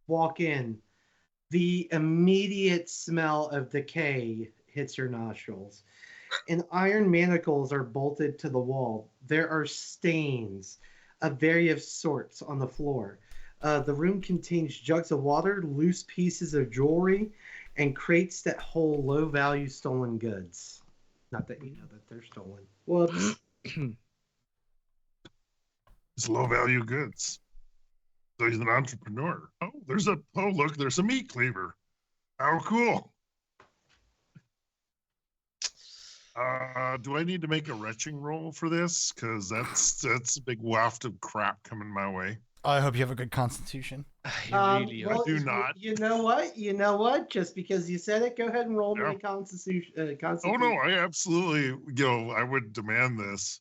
walk in, the immediate smell of decay hits your nostrils, and iron manacles are bolted to the wall. There are stains of various sorts on the floor. The room contains jugs of water, loose pieces of jewelry, and crates that hold low-value stolen goods. Not that you know that they're stolen. Whoops. It's low value goods. So he's an entrepreneur. Oh, look, there's a meat cleaver. How cool. Do I need to make a retching roll for this? Because that's a big waft of crap coming my way. I hope you have a good constitution. I really well, I do not. You know what? You know what? Just because you said it, go ahead and roll me Yeah. a constitution. Oh Constitution. no, I absolutely, I would demand this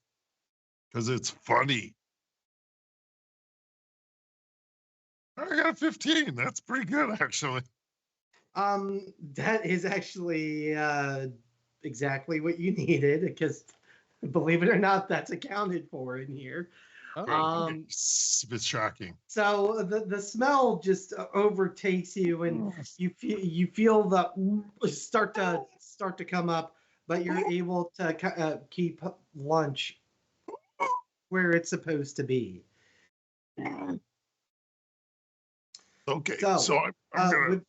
because it's funny. I got a 15. That's pretty good, actually. That is actually exactly what you needed because, believe it or not, that's accounted for in here. Oh. It's a bit shocking. So the smell just overtakes you, and you feel the start to come up, but you're able to keep lunch where it's supposed to be. Okay, So, so I'm gonna.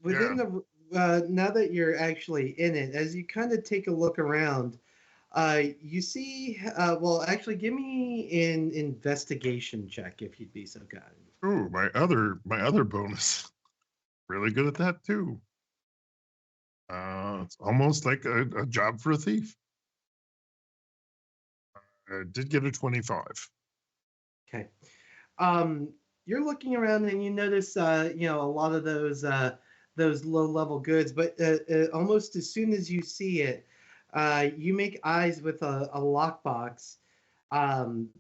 Within the now that you're actually in it, as you kind of take a look around, you see. Well, actually, give me an investigation check if you'd be so kind. Ooh, my other bonus. Really good at that too. It's almost like a job for a thief. I did get a 25. Okay. You're looking around and you notice, a lot of those low-level goods, but almost as soon as you see it, you make eyes with a lockbox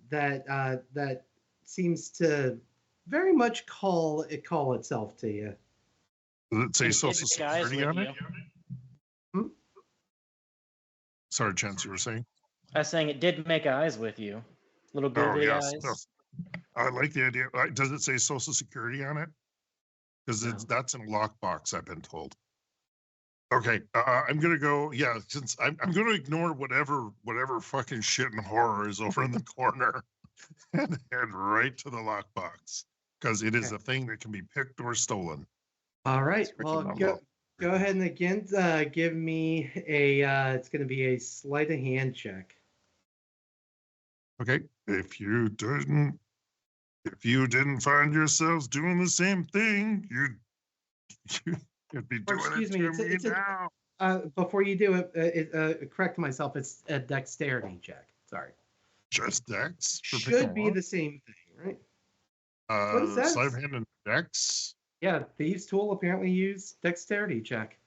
that seems to very much call itself to you. Does it say And Social kids, guys, Security on with it? you. Sorry, Chance, you were saying? I was saying it did make eyes with you. Little Oh, googly yes. eyes. yes. I like the idea. Does it say Social Security on it? Because No. that's in a lockbox, I've been told. Okay, I'm gonna go. Yeah, since I'm gonna ignore whatever fucking shit and horror is over in the corner, and head right to the lockbox because it is Okay. a thing that can be picked or stolen. All right. It's Well, freaking go ahead and again give me a. It's going to be a sleight of hand check. Okay, if you didn't find yourselves doing the same thing, you'd be Or doing excuse it me, to me now. before you do it, correct myself. It's a dexterity check. Sorry. Just Dex for picking Should be one? the same thing, right? What is that? Sleight of hand and Dex. Yeah, thieves' tool apparently use dexterity check.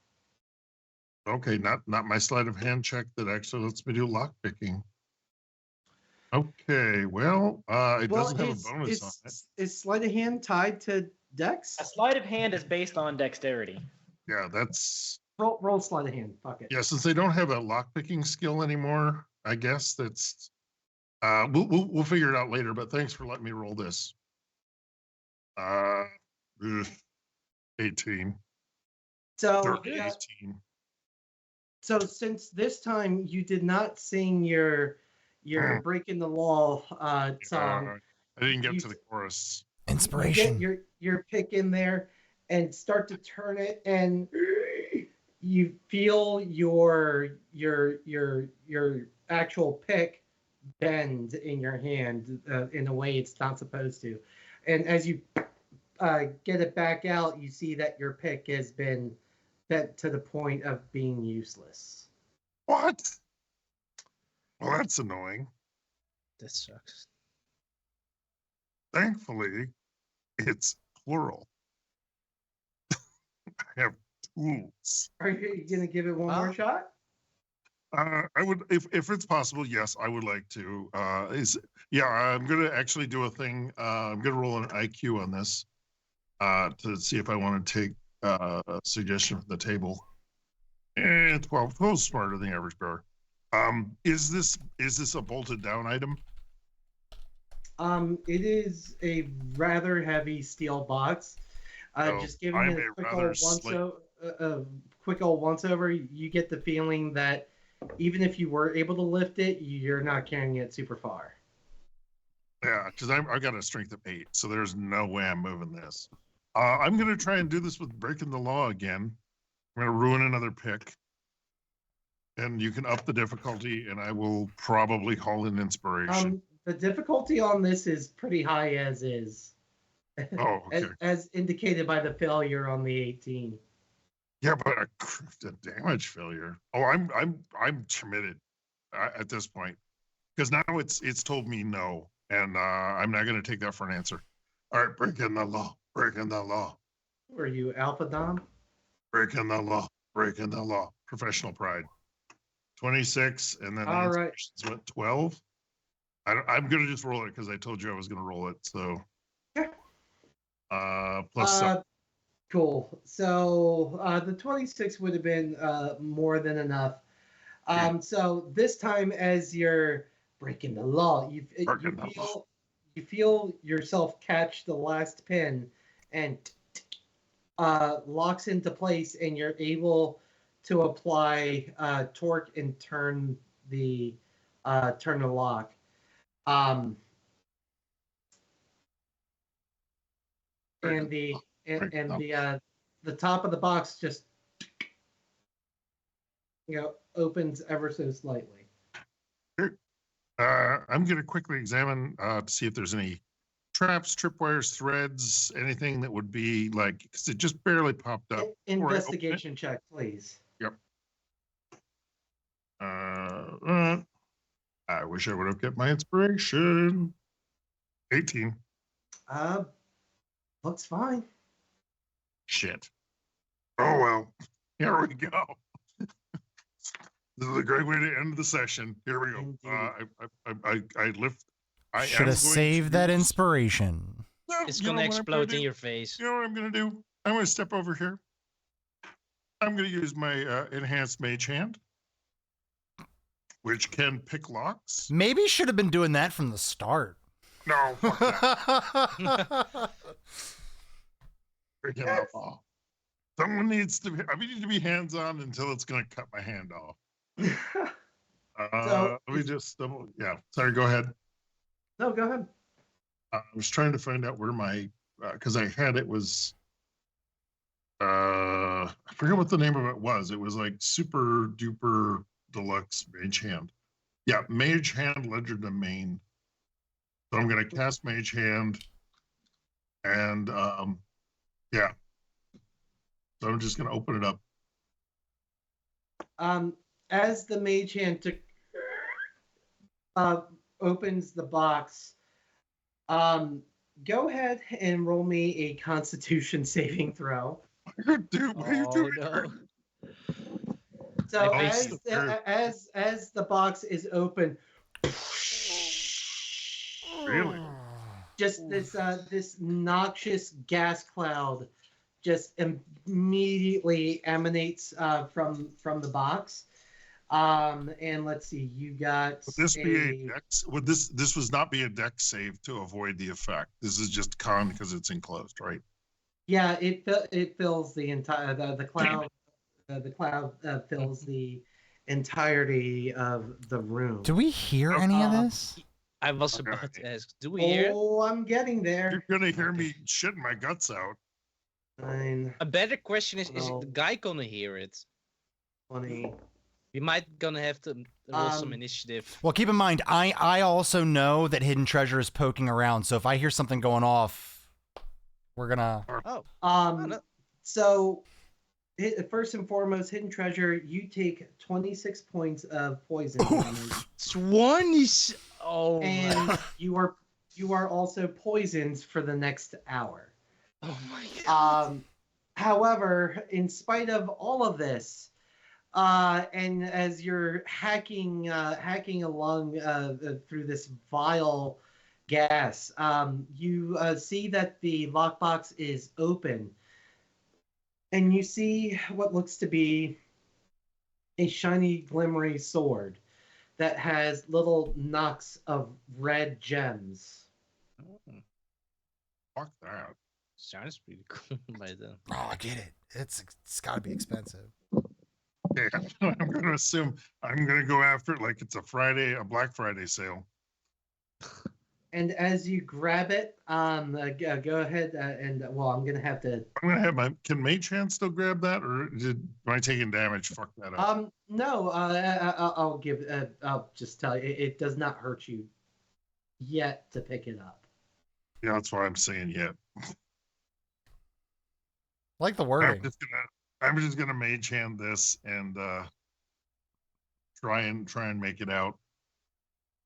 Okay, not my sleight of hand check that actually lets me do lock picking. Okay, well, it doesn't have a bonus on it. Is sleight of hand tied to dex? A sleight of hand is based on dexterity. Yeah, that's Roll sleight of hand. Fuck it. yeah. Since they don't have a lock picking skill anymore, I guess that's we'll figure it out later. But thanks for letting me roll this. 18. So, 18. so since this time you did not sing your breaking the law song, I didn't get you- to the chorus. Inspiration. You get your pick in there and start to turn it, and you feel your actual pick bend in your hand in a way it's not supposed to, and as you get it back out, you see that your pick has been bent to the point of being useless. What? Well, that's annoying. That sucks. Thankfully, it's plural. I have tools. Are you gonna give it one more shot? I would, if it's possible, yes, I would like to. I'm gonna actually do a thing. I'm gonna roll an IQ on this to see if I want to take a suggestion from the table. And 12 smarter than the average bear. Is this a bolted down item? It is a rather heavy steel box. Just giving it a quick old once over, you get the feeling that even if you were able to lift it, you're not carrying it super far. Yeah, because I got a strength of 8, so there's no way I'm moving this. I'm gonna try and do this with breaking the law again. I'm gonna ruin another pick, and you can up the difficulty, and I will probably call in inspiration. The difficulty on this is pretty high as is. Oh, okay. as indicated by the failure on the 18. Yeah, but a damage failure. Oh, I'm committed at this point because now it's told me no, and I'm not going to take that for an answer. All right, breaking the law. Breaking the law. Were you Alpha Dom? Breaking the law. Breaking the law. Professional pride. 26, and then the All right. inspirations went 12. I'm gonna just roll it because I told you I was gonna roll it. So. Yeah. Plus. Cool. So the 26 would have been more than enough. So this time, as you're breaking the law, you feel yourself catch the last pin, and locks into place, and you're able to apply torque and turn the lock. And the top of the box just opens ever so slightly. I'm going to quickly examine to see if there's any traps, tripwires, threads, anything that would be like, because it just barely popped up. Investigation check, please. Yep. I wish I would have kept my inspiration. 18. Looks fine. Shit. Oh well. Here we go. This is a great way to end the session. Here we go. I lift. I should have saved that inspiration. No, It's gonna explode in your face. You know what I'm gonna do? I'm gonna step over here. I'm gonna use my enhanced mage hand, which can pick locks. Maybe should have been doing that from the start. No. Fuck that. Freaking out. Someone needs to be. I need to be hands-on until it's gonna cut my hand off. Let me just double. Yeah. Sorry. Go ahead. No, go ahead. I was trying to find out where my because I had it was. I forget what the name of it was. It was like super duper deluxe mage hand. Yeah, mage hand ledger domain. So I'm gonna cast mage hand, and yeah. So I'm just gonna open it up. As the mage hand opens the box, go ahead and roll me a Constitution saving throw. Dude, what are you doing? No. So as the box is open, Really? just this noxious gas cloud just immediately emanates from the box. And let's see, you got. Would this be a dex? Would this was not be a dex save to avoid the effect? This is just con because it's enclosed, right? Yeah, it fills the entire the cloud. The cloud fills the entirety of the room. Do we hear any of this? I was about to ask, do we hear it? Oh, I'm getting there. You're gonna hear me shitting my guts out. 9, A better question is No. the guy gonna hear it? 20. We might gonna have to roll some initiative. Well, keep in mind, I also know that hidden treasure is poking around. So if I hear something going off, we're gonna. Oh. So first and foremost, hidden treasure. You take 26 points of poison damage, 20. Oh. and you are also poisoned for the next hour. Oh my god. However, in spite of all of this, and as you're hacking along through this vile gas, you see that the lockbox is open, and you see what looks to be a shiny, glimmery sword that has little knocks of red gems. Fuck that. Sounds pretty cool by then. Oh, I get it. It's got to be expensive. Yeah, I'm gonna assume I'm gonna go after it like it's a Black Friday sale. And as you grab it, go ahead and well, I'm gonna have to. I'm gonna have can Mage Hand still grab that, or am I taking damage? Fuck that up. No, I'll just tell you, it does not hurt you yet to pick it up. Yeah, that's why I'm saying yet. Like the wording. I'm just gonna Mage Hand this and try and make it out.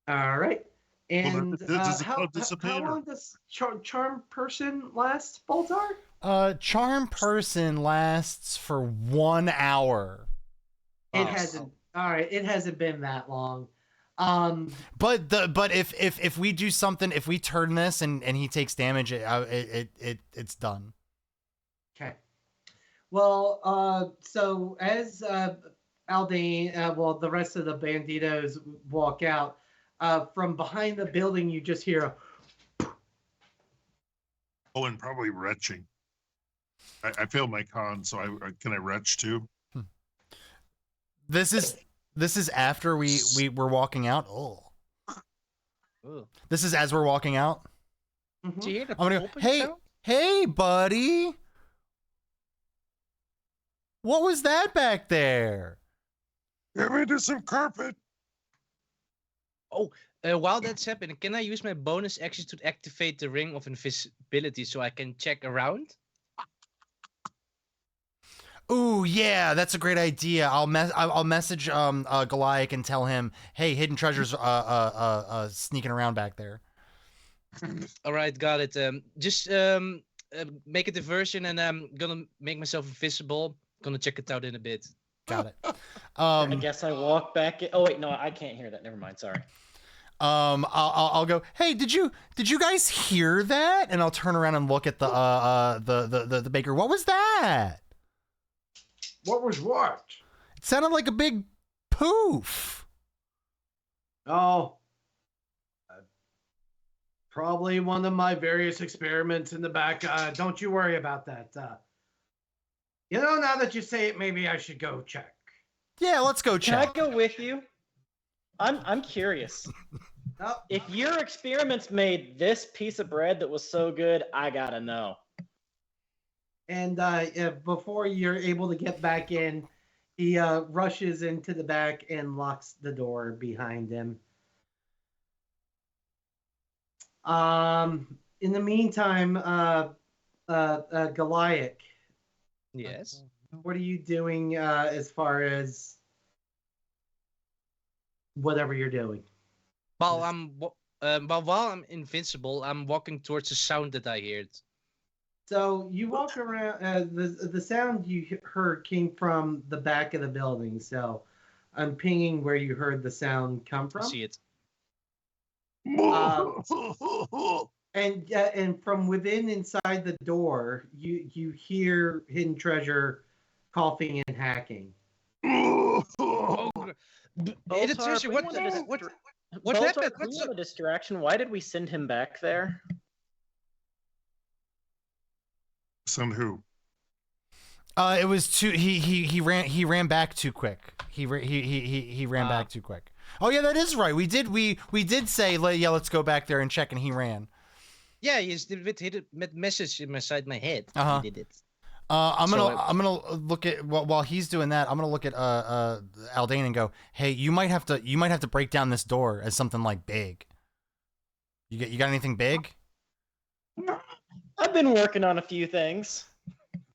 All right. And does it how dissipate, or- long does charm person last, Boltar? Charm person lasts for 1 hour. It hasn't. All right, it hasn't been that long. But if we do something, if we turn this and he takes damage, it's done. Okay. Well, so as Aldane, the rest of the Banditoes walk out, from behind the building, you just hear a... Oh, and probably retching. I failed my con, so can I retch too? This is after we were walking out. Oh. Ooh. This is as we're walking out. Mhm. Do you hear the I'm gonna go, pulping sound? hey, buddy. What was that back there? Get me to some carpet. While that's happening, can I use my bonus action to activate the ring of invisibility so I can check around? Ooh, yeah, that's a great idea. I'll message Goliath and tell him, hey, hidden treasures sneaking around back there. All right, got it. Just make a diversion, and I'm gonna make myself invisible. Gonna check it out in a bit. Got it. I guess I walk back. Oh wait, no, I can't hear that. Never mind. Sorry. I'll go, hey, did you guys hear that? And I'll turn around and look at the baker. What was that? What was what? It sounded like a big poof. Oh, probably one of my various experiments in the back. Don't you worry about that. Now that you say it, maybe I should go check. Yeah, let's go Can I check. go with you? I'm curious. Oh, If your experiments made this piece of bread that was so good, I gotta know. and before you're able to get back in, he rushes into the back and locks the door behind him. In the meantime, Goliath, Yes. what are you doing as far as whatever you're doing? While I'm invincible, I'm walking towards the sound that I heard. So you walk around. The sound you heard came from the back of the building. So I'm pinging where you heard the sound come I from. see it. And from within inside the door, you hear hidden treasure coughing and hacking. Oh, Boltar, seriously, if we what wanted to what Boltar, happened? if we want a distraction, why did we send him back there? Send who? It was too. He ran back too quick. He ran back too quick. Oh yeah, that is right. We did say, yeah, let's go back there and check, and he ran. Yeah, he did a message inside my head. Uh-huh. He did it. I'm gonna look at while he's doing that. I'm gonna look at Aldane and go, hey, you might have to break down this door as something like big. You got anything big? I've been working on a few things.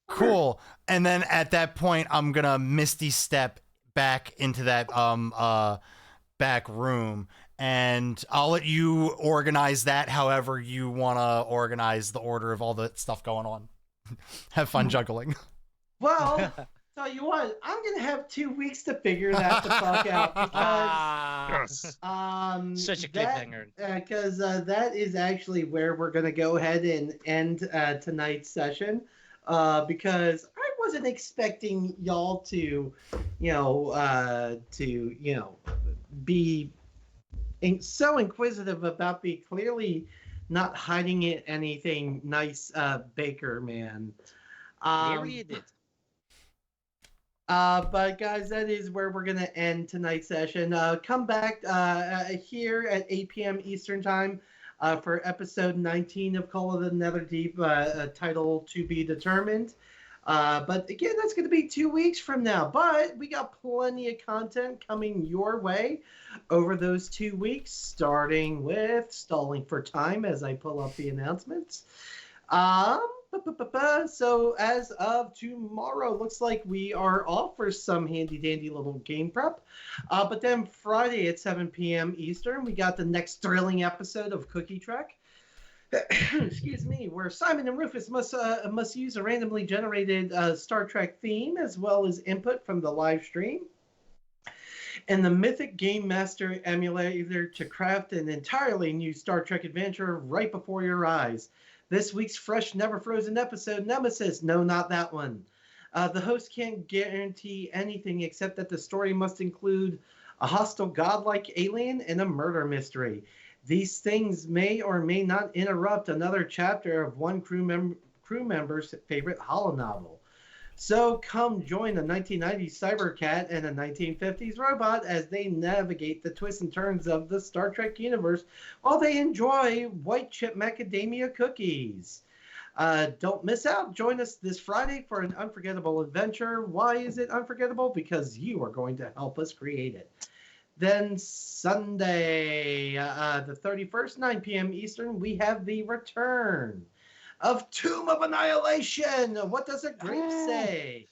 Cool. And then at that point, I'm gonna misty step back into that back room, and I'll let you organize that however you wanna organize the order of all the stuff going on. Have fun juggling. Well, tell you what, I'm gonna have 2 weeks to figure that the fuck out because Yes. Such a cliffhanger. Because that is actually where we're gonna go ahead and end tonight's session. Because I wasn't expecting y'all to, be so inquisitive about the clearly not hiding it anything nice, baker man. Clearly it did. But guys, that is where we're gonna end tonight's session. Come back here at 8 p.m. Eastern time for episode 19 of Call of the Netherdeep, title to be determined. But again, that's going to be 2 weeks from now. But we got plenty of content coming your way over those 2 weeks, starting with Stalling for Time as I pull up the announcements. But So as of tomorrow, looks like we are off for some handy dandy little game prep. But then Friday at 7 p.m. Eastern, we got the next thrilling episode of Cookie Trek. Excuse me, where Simon and Rufus must use a randomly generated Star Trek theme as well as input from the live stream and the Mythic Game Master emulator to craft an entirely new Star Trek adventure right before your eyes. This week's fresh, never frozen episode, Nemesis. No, not that one. The host can't guarantee anything except that the story must include a hostile godlike alien and a murder mystery. These things may or may not interrupt another chapter of one crew member's favorite holonovel. So come join a 1990s cybercat and a 1950s robot as they navigate the twists and turns of the Star Trek universe while they enjoy white chip macadamia cookies. Don't miss out. Join us this Friday for an unforgettable adventure. Why is it unforgettable? Because you are going to help us create it. Then Sunday, the 31st, 9 p.m. Eastern, we have the return of Tomb of Annihilation. What does a grape say?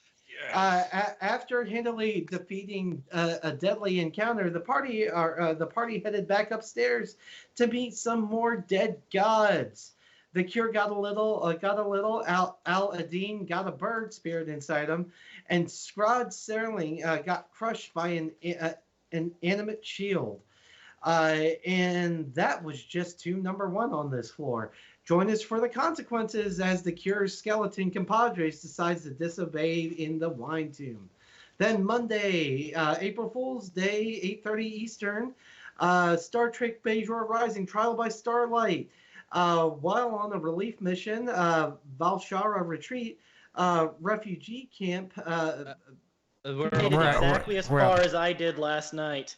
Yes. After handily defeating a deadly encounter, the party headed back upstairs to meet some more dead gods. The Cure got a little. Al-Adin got a bird spirit inside him, and Scrod Serling got crushed by an animate shield. And that was just tomb number 1 on this floor. Join us for the consequences as the Cure's skeleton compadres decides to disobey in the wine tomb. Then Monday, April Fool's Day, 8:30 Eastern, Star Trek Bajor Rising, Trial by Starlight. While on a relief mission, Valshara Retreat, refugee camp. Made it exactly as far as I did last night.